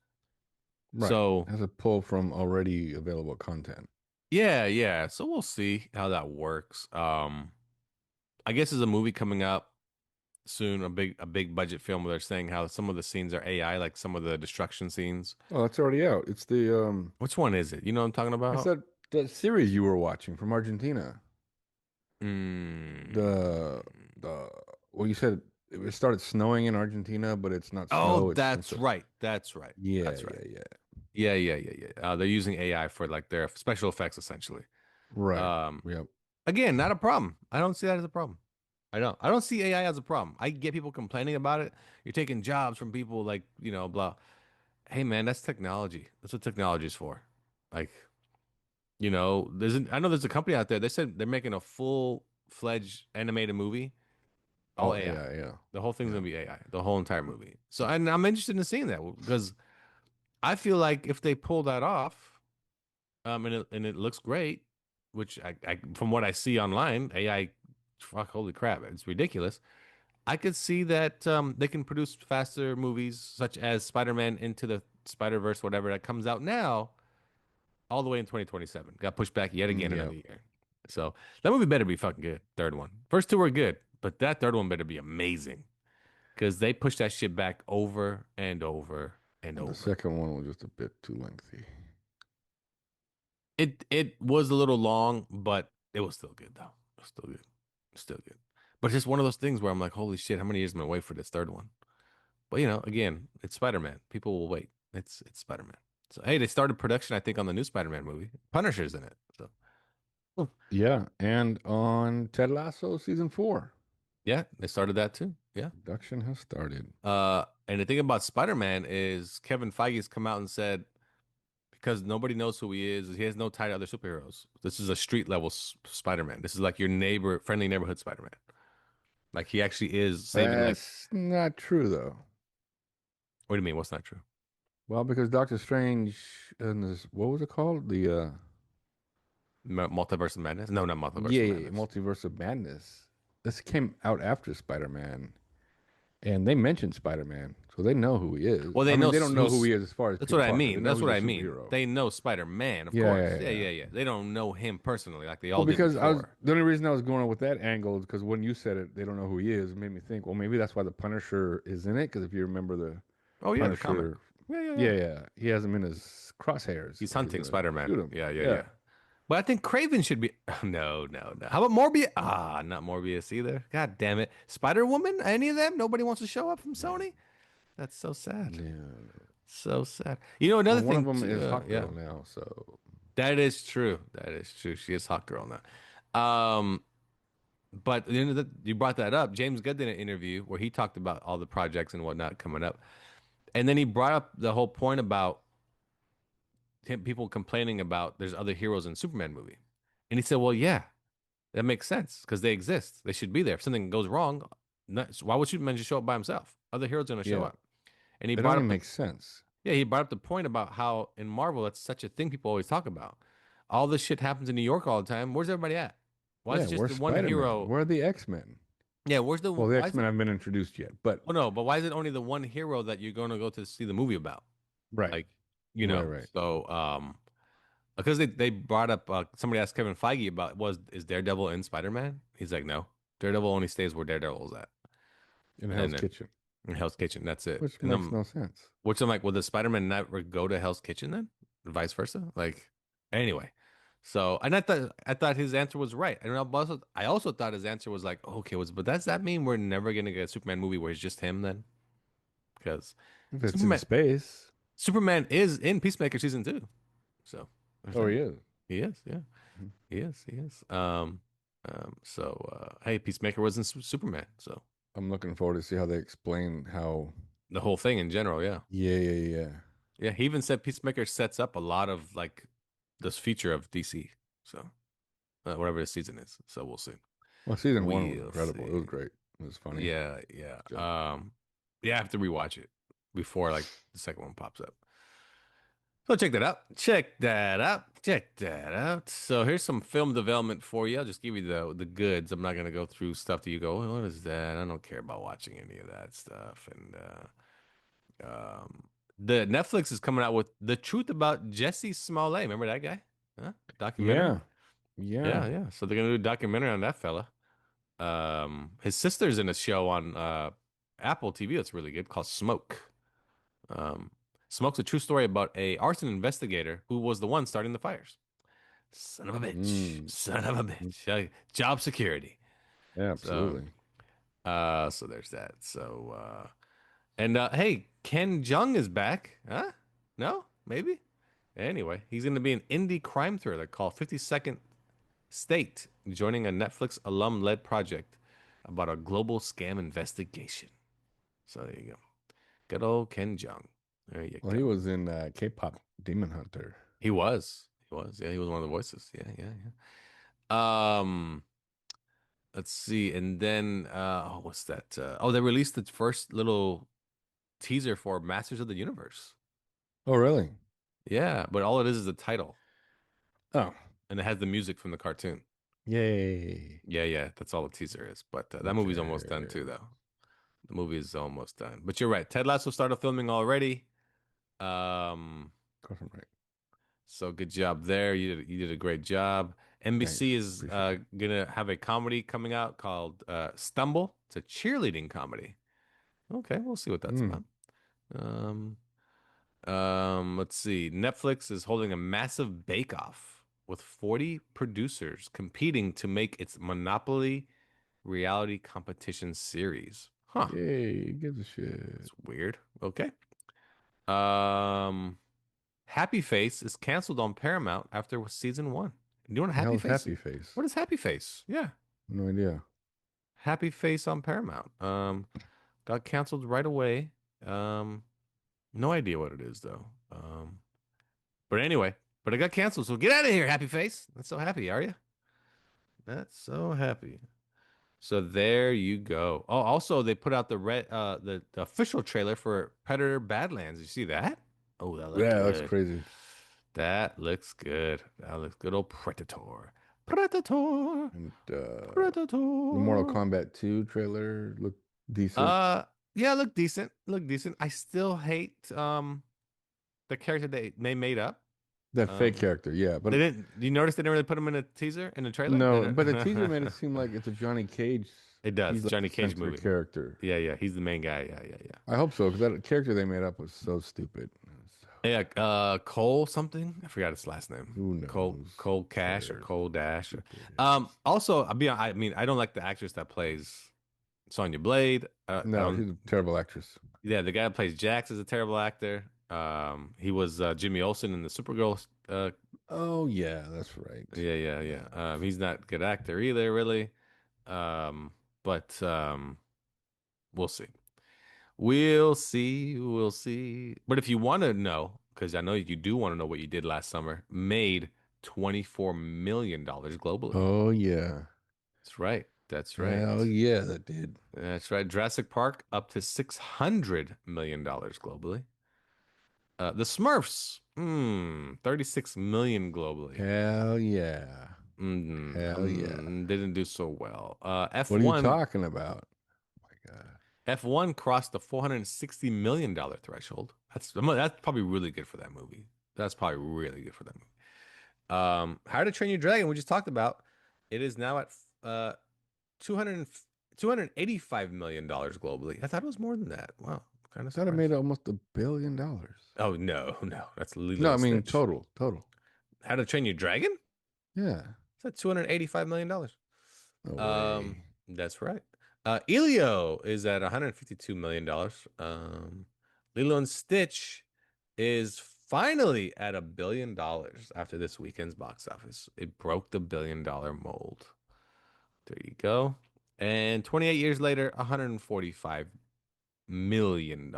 Right. So It has a pull from already available content. yeah, yeah. So we'll see how that works. I guess there's a movie coming up soon, a big budget film where they're saying how some of the scenes are AI, like some of the destruction scenes. Oh, that's already out. It's the Which one is it? You know what I'm talking it's about? that series you were watching from Argentina. Mm. The well, you said it started snowing in Argentina, but it's not Oh, snow. It's some that's sort. right. That's right. Yeah, That's right. yeah, yeah. Yeah, yeah, yeah, yeah. They're using AI for like their special effects essentially. Right. Um, Yep. Again, not a problem. I don't see that as a problem. I don't see AI as a problem. I get people complaining about it. You're taking jobs from people like, blah. Hey man, that's technology. That's what technology is for. Like, I know there's a company out there. They said they're making a full-fledged animated movie, all All AI. AI. Yeah. The whole thing's Yeah. gonna be AI, the whole entire movie. So, and I'm interested in seeing that because I feel like if they pull that off, and it looks great, which I from what I see online, AI, fuck, holy crap, it's ridiculous. I could see that they can produce faster movies such as Spider-Man Into the Spider-Verse, whatever that comes out now, all the way in 2027. Got pushed back yet again Yeah. another year. So that movie better be fucking good. Third one. First two were good, but that third one better be amazing because they pushed that shit back over and over and The over. second one was just a bit too lengthy. It was a little long, but it was still good though. It was still good. Still good. But it's just one of those things where I'm like, holy shit, how many years am I gonna wait for this third one? But again, it's Spider-Man. People will wait. It's Spider-Man. So hey, they started production, I think, on the new Spider-Man movie. Punisher's in it. So Yeah, and on Ted Lasso season 4. Yeah, they started that too. Yeah. Production has started. And the thing about Spider-Man is Kevin Feige's come out and said because nobody knows who he is, he has no tie to other superheroes. This is a street level Spider-Man. This is like your neighbor, friendly neighborhood Spider-Man. Like he actually is saving like. That's not true though. What do you mean? What's not true? Well, because Doctor Strange and this, what was it called? The Multiverse of Madness? No, not Multiverse yeah, of yeah, yeah, Madness. Multiverse of Madness. This came out after Spider-Man, and they mentioned Spider-Man, so they know who he is. Well, I they mean, know they don't know who who's. he is as far as That's Peter what I Parker. They mean. know That's what he's I a mean. superhero. They know Spider-Man, of Yeah, course. yeah, Yeah, yeah. yeah, yeah. They don't know him personally, like they Well, all did because before. the only reason I was going on with that angle is because when you said it, they don't know who he is. It made me think, well, maybe that's why the Punisher is in it. Because if you remember the Oh yeah, the comic. Punisher, Yeah, yeah, yeah. yeah, yeah, he has him in his crosshairs. He's Like he's hunting gonna Spider-Man. shoot him. Yeah, yeah, Yeah, yeah. But I think Craven should be. No, no, no. How about Morbius? Ah, not Morbius either. God damn it. Spider Woman? Any of them? Nobody wants to show up from Sony? That's so sad. yeah. So sad. You know, another Well, one of thing them too. is Hawk Yeah, Girl now, so that is true. That is true. She is hot girl now. But you know, you brought that up. James Gunn did an interview where he talked about all the projects and whatnot coming up, and then he brought up the whole point about people complaining about there's other heroes in Superman movie, and he said, "Well, yeah, that makes sense because they exist. They should be there. If something goes wrong, why would Superman just show up by himself? Other heroes are going to show yeah, up." And he it brought only up the makes sense. yeah, he brought up the point about how in Marvel that's such a thing people always talk about. All this shit happens in New York all the time. Where's everybody at? Why is Yeah, it just where's the one Spider Man? hero? Where are the X Men? Yeah, where's the Well, the why X is it? Men haven't been introduced yet, but Well, no, but why is it only the one hero that you're going to go to see the movie about? right, Like, right, right. so because they brought up somebody asked Kevin Feige about was is Daredevil in Spider-Man? He's like, no, Daredevil only stays where Daredevil's at, In and Hell's then Kitchen, in Hell's Kitchen. That's it. which And makes I'm no sense. which I'm like, will the Spider-Man never go to Hell's Kitchen then? Vice versa? Like, anyway. So, and I thought his answer was right. And I also thought his answer was like, okay, but does that mean we're never gonna get a Superman movie where it's just him then? Because If it's in Superman space, Superman is in Peacemaker season 2. So there's oh, that. he is. He is, yeah. Mhm. He is, he is. Hey, Peacemaker was in Superman, so I'm looking forward to see how they explain how. the whole thing in general, yeah. Yeah, yeah, yeah. Yeah, he even said Peacemaker sets up a lot of like this feature of DC. So whatever the season is. So we'll see. Well, season one was We'll incredible. It see. was great. It was funny. Yeah, yeah. Good. Yeah, I have to rewatch it before like the second one pops up. So check that out. Check that out. Check that out. So here's some film development for you. I'll just give you the goods. I'm not gonna go through stuff that you go, "Oh, what is that? I don't care about watching any of that stuff. And the Netflix is coming out with the truth about Jesse Smollett. Remember that guy? Huh? Documentary. Yeah, yeah. Yeah, yeah. So they're gonna do a documentary on that fella. His sister's in a show on Apple TV that's really good called Smoke. Um, Smoke's a true story about a arson investigator who was the one starting the fires. Son of a bitch. Mm. Son of a bitch. Job security. Yeah, So, absolutely. so there's that. So, and hey, Ken Jeong is back. Huh? No? Maybe? Anyway, he's going to be an indie crime thriller called 52nd State, joining a Netflix alum-led project about a global scam investigation. So there you go. Good old Ken Jeong. There you Well, go. he was in K-pop Demon Hunter. He was. He was. Yeah, he was one of the voices. Yeah, yeah, yeah. Let's see. And then what's that? They released the first little teaser for Masters of the Universe. Oh, really? Yeah, but all it is a title. Oh, And it has the music from the cartoon. yay. Yeah, yeah, that's all the teaser is. But that movie's almost done too, though. The movie is almost done. But you're right. Ted Lasso started filming already. Of course I'm right. So good job there. You did a great job. NBC Thanks. is Appreciate it. gonna have a comedy coming out called Stumble. It's a cheerleading comedy. Okay, we'll see what that's Mm. about. Let's see. Netflix is holding a massive bake-off with 40 producers competing to make its Monopoly reality competition series. Huh. Yay, who gives a shit. It's weird. Okay. Um, Happy Face is canceled on Paramount after season 1. Do you know what The hell Happy is Face? Happy Face? What is Happy Face? Yeah. No idea. Happy Face on Paramount. Got canceled right away. No idea what it is though. But anyway, but it got canceled. So get out of here, Happy Face. Not so happy, are you? Not so happy. So there you go. Oh, also they put out the official trailer for Predator Badlands. You see that? Oh, that looked Yeah, that's good. crazy. That looks good. That looks good. Old Predator. Predator. And Predator. the Mortal Kombat 2 trailer looked decent. Yeah, look decent. Look decent. I still hate the character they made up. That fake character, yeah. But They didn't. You notice they didn't really put him in a teaser in the trailer? no, but the teaser made it seem like it's a Johnny Cage. It does. He's like Johnny the Cage central movie. character. Yeah. He's the main guy. Yeah. I hope so, because that character they made up was so stupid. Yeah, Cole something. I forgot his last name. Who knows? Cole Cash or Whatever. Cole Dash. Stupid. Also, I mean, I don't like the actress that plays Sonya Blade. No, she's a terrible actress. Yeah, the guy that plays Jax is a terrible actor. He was Jimmy Olsen in the Supergirl. Oh yeah, that's right. Yeah. He's not a good actor either, really. But we'll see. We'll see. But if you want to know, because I know you do want to know what you did last summer, made $24 million globally. Oh yeah. That's right. That's right. Hell yeah, that did. That's right. Jurassic Park up to $600 million globally. The Smurfs, 36 million globally. Hell yeah. Hell yeah. Didn't do so well. F1. What are you talking about? Oh my God. F1 crossed the $460 million threshold. That's probably really good for that movie. That's probably really good for that movie. How to Train Your Dragon, we just talked about. It is now at $285 million globally. I thought it was more than that. Wow. Kind of I thought it made almost $1 billion. Oh no. That's Lilo No, I and mean Stitch. total. How to Train Your Dragon? Yeah. It's at $285 million. No way. That's right. Elio is at $152 million. Lilo and Stitch is finally at $1 billion after this weekend's box office. It broke the $1 billion mold. There you go. And 28 years later, $145 million.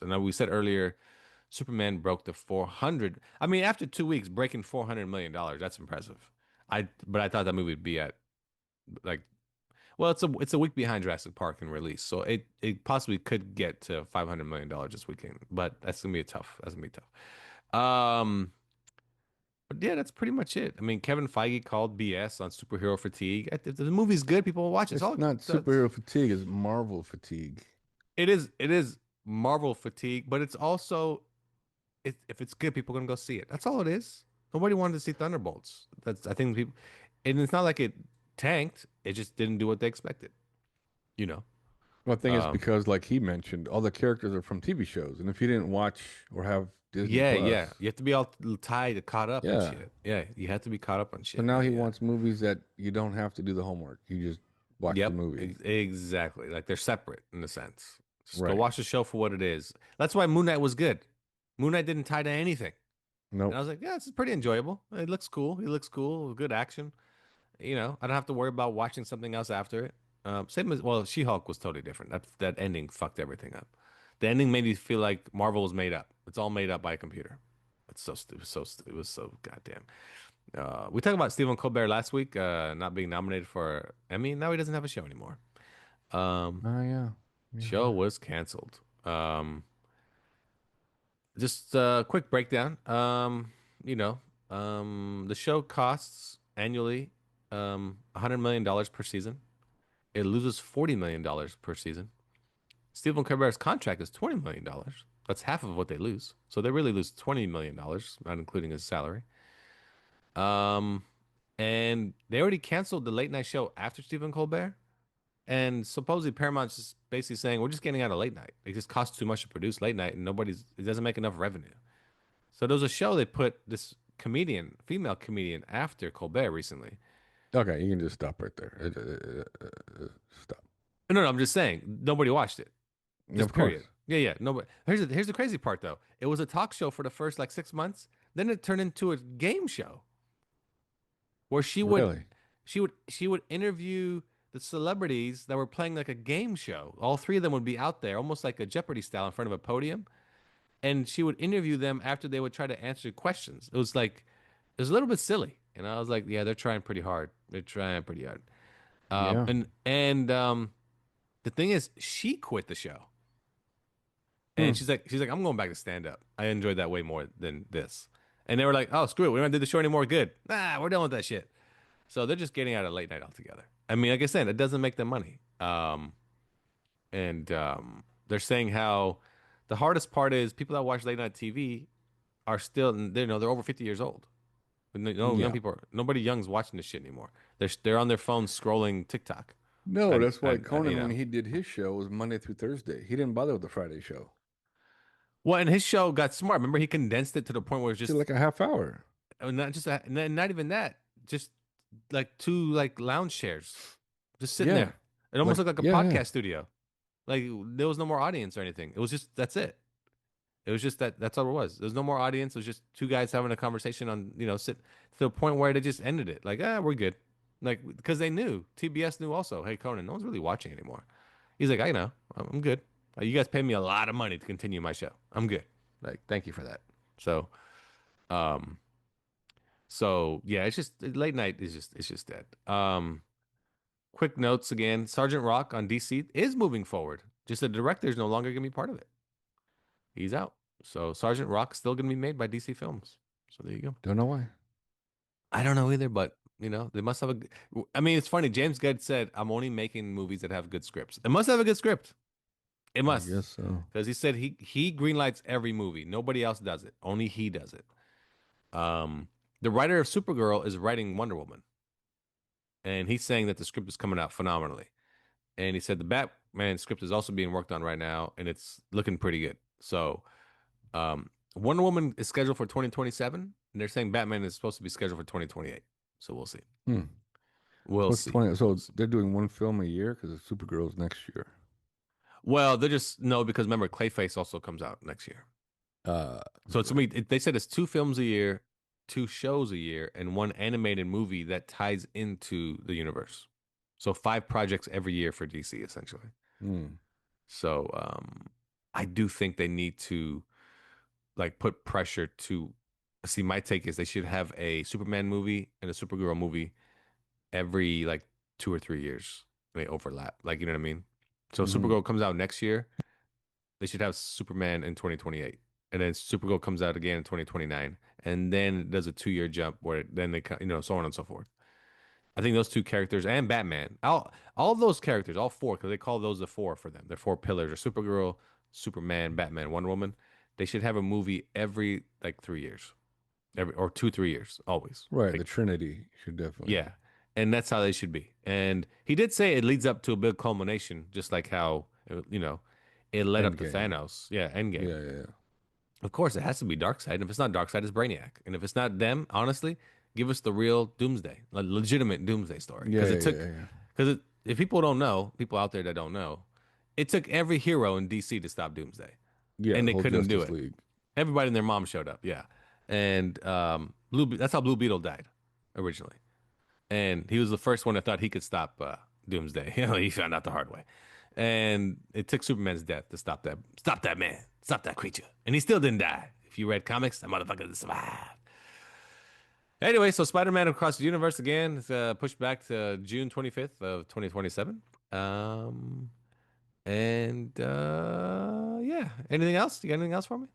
And we said earlier, Superman broke the 400. I mean, after 2 weeks, breaking $400 million, that's impressive. But I thought that movie would be at like, well, it's a week behind Jurassic Park in release, so it possibly could get to $500 million this weekend. But that's gonna be tough. But yeah, that's pretty much it. I mean, Kevin Feige called BS on superhero fatigue. If the movie's good, people will watch it. It's not superhero fatigue, it's Marvel fatigue. It is Marvel fatigue, but it's also if it's good, people are gonna go see it. That's all it is. Nobody wanted to see Thunderbolts. I think people, and it's not like it tanked. It just didn't do what they expected. You know. Well, I think it's because, like he mentioned, all the characters are from TV shows, and if you didn't watch or have Disney Plus, you have to be all tied, caught up, and shit. Yeah, you have to be caught up on shit. So now he wants movies that you don't have to do the homework. You just watch the movie. Exactly. Like they're separate in a sense. Just Right. go watch the show for what it is. That's why Moon Knight was good. Moon Knight didn't tie to anything. Nope. And I was like, yeah, this is pretty enjoyable. It looks cool. He looks cool. Good action. You know, I don't have to worry about watching something else after it. Same as She-Hulk was totally different. That ending fucked everything up. The ending made me feel like Marvel was made up. It's all made up by a computer. It's so stupid. It was so goddamn. We talked about Stephen Colbert last week, not being nominated for Emmy. Now he doesn't have a show anymore. Oh yeah. Show was canceled. Just a quick breakdown. The show costs annually $100 million per season. It loses $40 million per season. Stephen Colbert's contract is $20 million. That's half of what they lose. So they really lose $20 million, not including his salary. And they already canceled the late night show after Stephen Colbert. And supposedly Paramount's just basically saying, we're just getting out of late night. It just costs too much to produce late night and it doesn't make enough revenue. So there was a show they put this female comedian after Colbert recently. Okay, you can just stop right there. Stop. No, I'm just saying nobody watched it. Just Of course. period. Yeah. Nobody. Here's the crazy part though. It was a talk show for the first 6 months. Then it turned into a game show where she would Really? she would interview the celebrities that were playing like a game show. All three of them would be out there, almost like a Jeopardy style, in front of a podium, and she would interview them after they would try to answer questions. It was a little bit silly, and I was like, yeah, they're trying pretty hard. They're trying pretty hard. Yeah. And the thing is, she quit the show, Hmm. and she's like, I'm going back to stand up. I enjoyed that way more than this. And they were like, oh, screw it, we don't do the show anymore. Good. We're done with that shit. So they're just getting out of late night altogether. I mean, like I said, it doesn't make them money. And they're saying how the hardest part is people that watch late night TV are still, they're over 50 years old. No young Yeah. people, nobody young's watching this shit anymore. They're on their phones scrolling TikTok. No, And, that's why Conan, you know. when he did his show, was Monday through Thursday. He didn't bother with the Friday show. Well, and his show got smart. Remember, he condensed it to the point where it's Did just like a half hour. not even that, just like two like lounge chairs, just sitting Yeah. there. It almost Like, looked like a yeah, podcast yeah. studio. Like there was no more audience or anything. It was just that's it. It was just that's all it was. There was no more audience. It was just two guys having a conversation on, sit to the point where they just ended it. Like, we're good. Like, because they knew, TBS knew also, hey, Conan, no one's really watching anymore. He's like, I know, I'm good. You guys pay me a lot of money to continue my show. I'm good. Like, thank you for that. So, um, yeah, it's just late night it's just dead. Quick notes again. Sergeant Rock on DC is moving forward. Just the director is no longer gonna be part of it. He's out. So Sergeant Rock's still going to be made by DC Films. So there you go. Don't know why. I don't know either, but they must have I mean, it's funny. James Gunn said, "I'm only making movies that have good scripts." It must have a good script. It I must, guess so. because he said he greenlights every movie. Nobody else does it. Only he does it. The writer of Supergirl is writing Wonder Woman, and he's saying that the script is coming out phenomenally. And he said the Batman script is also being worked on right now, and it's looking pretty good. So. Wonder Woman is scheduled for 2027, and they're saying Batman is supposed to be scheduled for 2028. So we'll see. Hmm. We'll What's see. 20? So they're doing one film a year because Supergirl's next year. Well, they're just no, because remember, Clayface also comes out next year. So it's gonna be. They said it's 2 films a year, 2 shows a year, and 1 animated movie that ties into the universe. So 5 projects every year for DC essentially. Hmm. So I do think they need to like put pressure to see. My take is they should have a Superman movie and a Supergirl movie every like 2 or 3 years. They overlap, like, you know what I mean? So Mhm. Supergirl comes out next year, they should have Superman in 2028, and then Supergirl comes out again in 2029, and then it does a 2-year jump where then they so on and so forth. I think those 2 characters and Batman, all of those characters, all 4, because they call those the 4 for them. They're 4 pillars: are Supergirl, Superman, Batman, Wonder Woman. They should have a movie every like 3 years, or 2, 3 years, always. Right. Like, The Trinity should definitely. yeah, and that's how they should be. And he did say it leads up to a big culmination, just like how it led up to Endgame. Thanos. Yeah, Endgame. Yeah. Yeah. Of course, it has to be Darkseid. And if it's not Darkseid, it's Brainiac. And if it's not them, honestly, give us the real Doomsday, like legitimate Doomsday story. Yeah. Because Yeah. it took, Yeah. because if people don't know, people out there that don't know, it took every hero in DC to stop Doomsday, Yeah. and The they whole couldn't do Justice it. League. Everybody and their mom showed up. Yeah, and that's how Blue Beetle died originally, and he was the first one that thought he could stop Doomsday. He found out the hard way, and it took Superman's death to stop that man, stop that creature, and he still didn't die. If you read comics, that motherfucker survived. Anyway, so Spider-Man Across the Universe again is pushed back to June 25th of 2027. And yeah, anything else? You got anything else for me?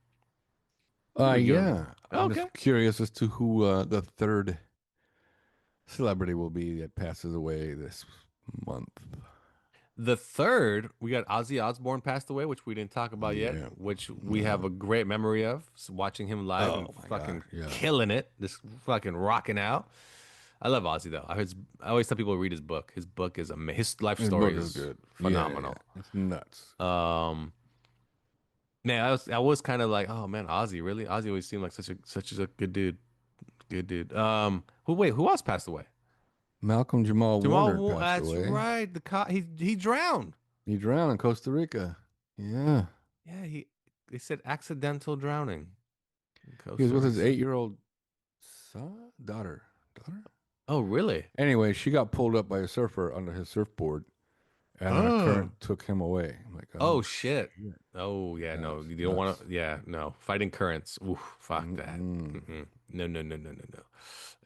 We go. Yeah. I'm Okay. just curious as to who the third celebrity will be that passes away this month. The third, we got Ozzy Osbourne passed away, which we didn't talk about Yeah. yet, which we have a great memory of watching him live and Oh my fucking God, yeah. killing it, just fucking rocking out. I love Ozzy though. I always tell people to read his book. His book is amazing. His life His story book is good. phenomenal. Yeah. It's nuts. Man, I was kind of like, oh man, Ozzy, really? Ozzy always seemed like such a good dude. Good dude. Who else passed away? Malcolm Jamal Warner passed That's away. right. He drowned. He drowned in Costa Rica. Yeah. Yeah, they said accidental drowning. He was with his 8-year-old daughter. Daughter? Oh, really? Anyway, she got pulled up by a surfer under his surfboard, and then a current took him away. I'm like, Oh, shit. Oh, yeah, That's no. You don't want nuts. to. Yeah, no. Fighting currents. Ooh, fuck that. Mm-mm. No, no, no, no, no, no.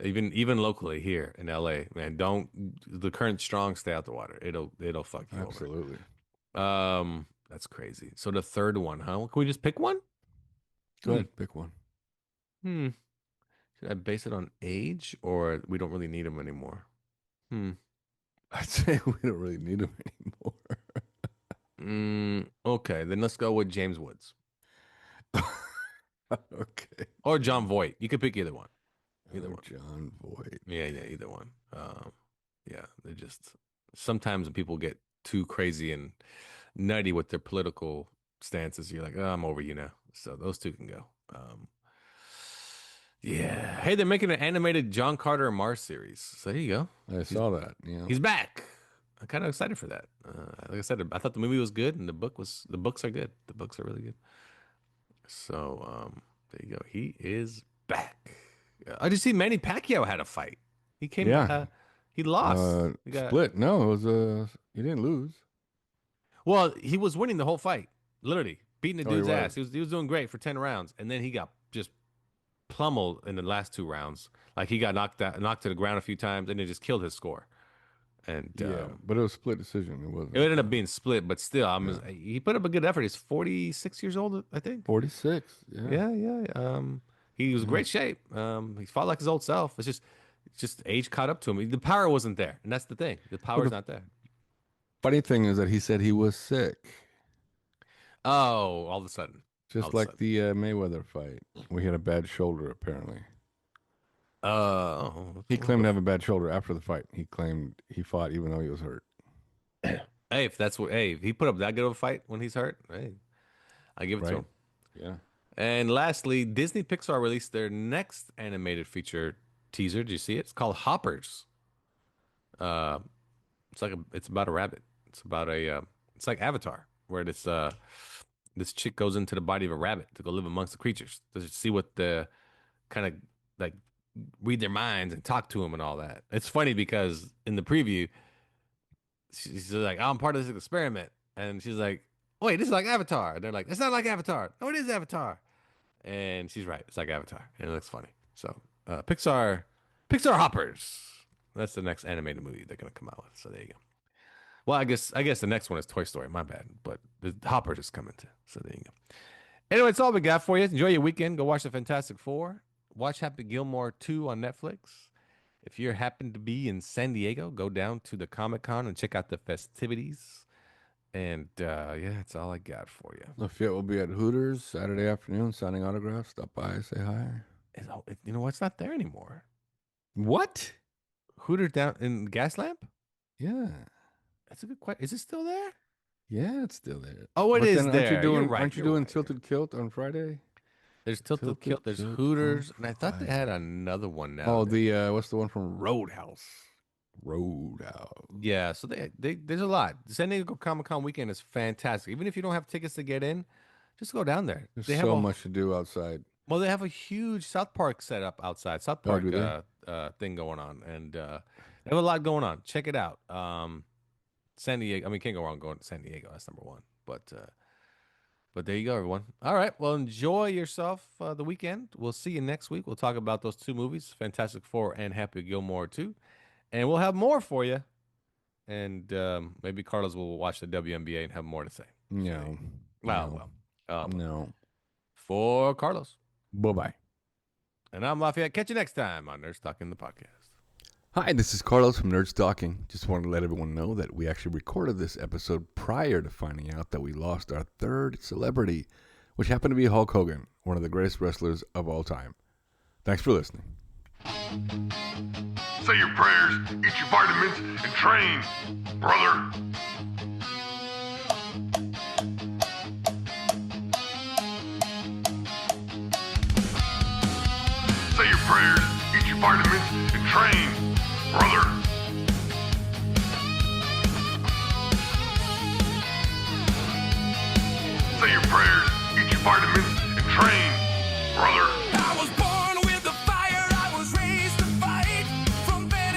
Even locally here in LA, man, don't the current's strong, stay out the water. It'll fuck you Absolutely. over. That's crazy. So the third one, huh? Can we just pick one? Go ahead, pick one. Should I base it on age or we don't really need them anymore? I'd say we don't really need him anymore. Okay, then let's go with James Woods Okay. or John Voight. You could pick either one. Either one. John Voight. Yeah, either one. Yeah, they're just sometimes when people get too crazy and nutty with their political stances, you're like, oh, I'm over you now. So those two can go. Yeah. Hey, they're making an animated John Carter and Mars series. So there you go. I saw that. Yeah. He's back. I'm kind of excited for that. Like I said, I thought the movie was good and the books are good. The books are really good. So there you go. He is back. I just see Manny Pacquiao had a fight. He came. Yeah. He lost. Split. No, it was he didn't lose. Well, he was winning the whole fight, literally beating the dude's he was. ass. He was doing great for 10 rounds, and then he got just pummeled in the last 2 rounds. Like he got knocked to the ground a few times, and it just killed his score. And Yeah, but it was a split decision. It wasn't. it ended up being split, but still, he put up a good effort. He's 46 years old, I think. 46. Yeah. Yeah. He was in great shape. He fought like his old self. It's just age caught up to him. The power wasn't there, and that's the thing. The power's not there. Funny thing is that he said he was sick, Oh, all of a sudden. just like the Mayweather fight. We had a bad shoulder apparently. He claimed to have a bad shoulder after the fight. He claimed he fought even though he was hurt. Hey, if he put up that good of a fight when he's hurt, hey, I give it to him. Yeah. And lastly, Disney Pixar released their next animated feature teaser. Did you see it? It's called Hoppers. It's about a rabbit. It's about it's like Avatar, where this chick goes into the body of a rabbit to go live amongst the creatures to see what the kind of like read their minds and talk to them and all that. It's funny because in the preview, she's like, I'm part of this experiment. And she's like, wait, this is like Avatar. And they're like, it's not like Avatar. No, it is Avatar. And she's right. It's like Avatar. And it looks funny. So Pixar Hoppers. That's the next animated movie they're going to come out with. So there you go. Well, I guess the next one is Toy Story. My bad. But the Hoppers is coming too. So there you go. Anyway, it's all we got for you. Enjoy your weekend. Go watch the Fantastic Four. Watch Happy Gilmore 2 on Netflix. If you happen to be in San Diego, go down to the Comic-Con and check out the festivities. And that's all I got for you. Lafayette will be at Hooters Saturday afternoon signing autographs. Stop by, say hi. You know what? It's not there anymore. What? Hooters down in Gaslamp? Yeah. That's a good question. Is it still there? Yeah, it's still there. Oh, it is there. Aren't you doing Tilted Kilt on Friday? There's Tilted Kilt. There's Hooters. And I thought they had another one now. Oh, what's the one from Roadhouse? Yeah, so there's a lot. The San Diego Comic-Con weekend is fantastic. Even if you don't have tickets to get in, just go down there. There's so much to do outside. Well, they have a huge South Park set up outside. South Park thing going on. And they have a lot going on. Check it out. San Diego. I mean, can't go wrong going to San Diego. That's number one. But there you go, everyone. All right. Well, enjoy yourself the weekend. We'll see you next week. We'll talk about those 2 movies, Fantastic Four and Happy Gilmore 2. And we'll have more for you. And maybe Carlos will watch the WNBA and have more to say. No. No. For Carlos. Bye-bye. And I'm Lafayette. Catch you next time on Nerds Talking the Podcast. Hi, this is Carlos from Nerds Talking. Just wanted to let everyone know that we actually recorded this episode prior to finding out that we lost our 3rd celebrity, which happened to be Hulk Hogan, one of the greatest wrestlers of all time. Thanks for listening. Say your prayers, eat your vitamins, and train, brother. Say your prayers, eat your vitamins, and train, brother. Say your prayers, eat your vitamins, and train, brother. I was born with the fire, I was raised to fight. From bed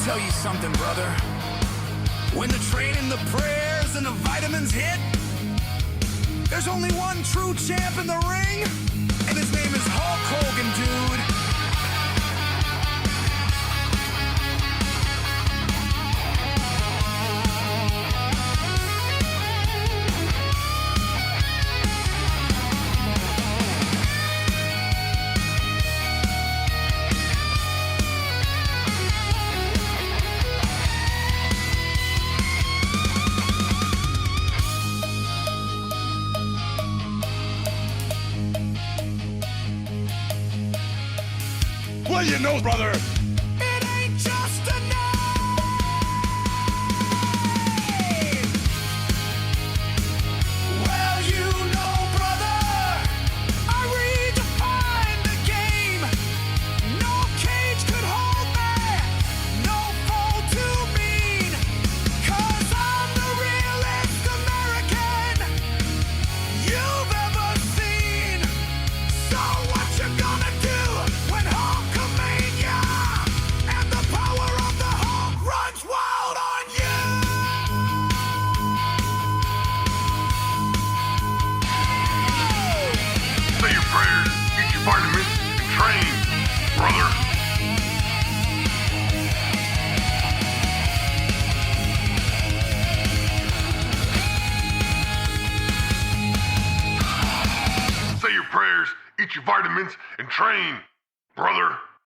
tell you something, brother. When the training, the prayers, and the vitamins hit, there's only one true champ in the ring, and his name is Hulk Hogan, dude. Well, you know, brother. It ain't just a name. Well, you know, brother, I redefined the game. No cage could hold me, no foe too mean. 'Cause I'm the realest American you've ever seen. So what you gonna do when Hulkamania and the power of the Hulk runs wild on you? Say your prayers, eat your vitamins, and train, brother. Say your prayers, eat your vitamins, and train, brother.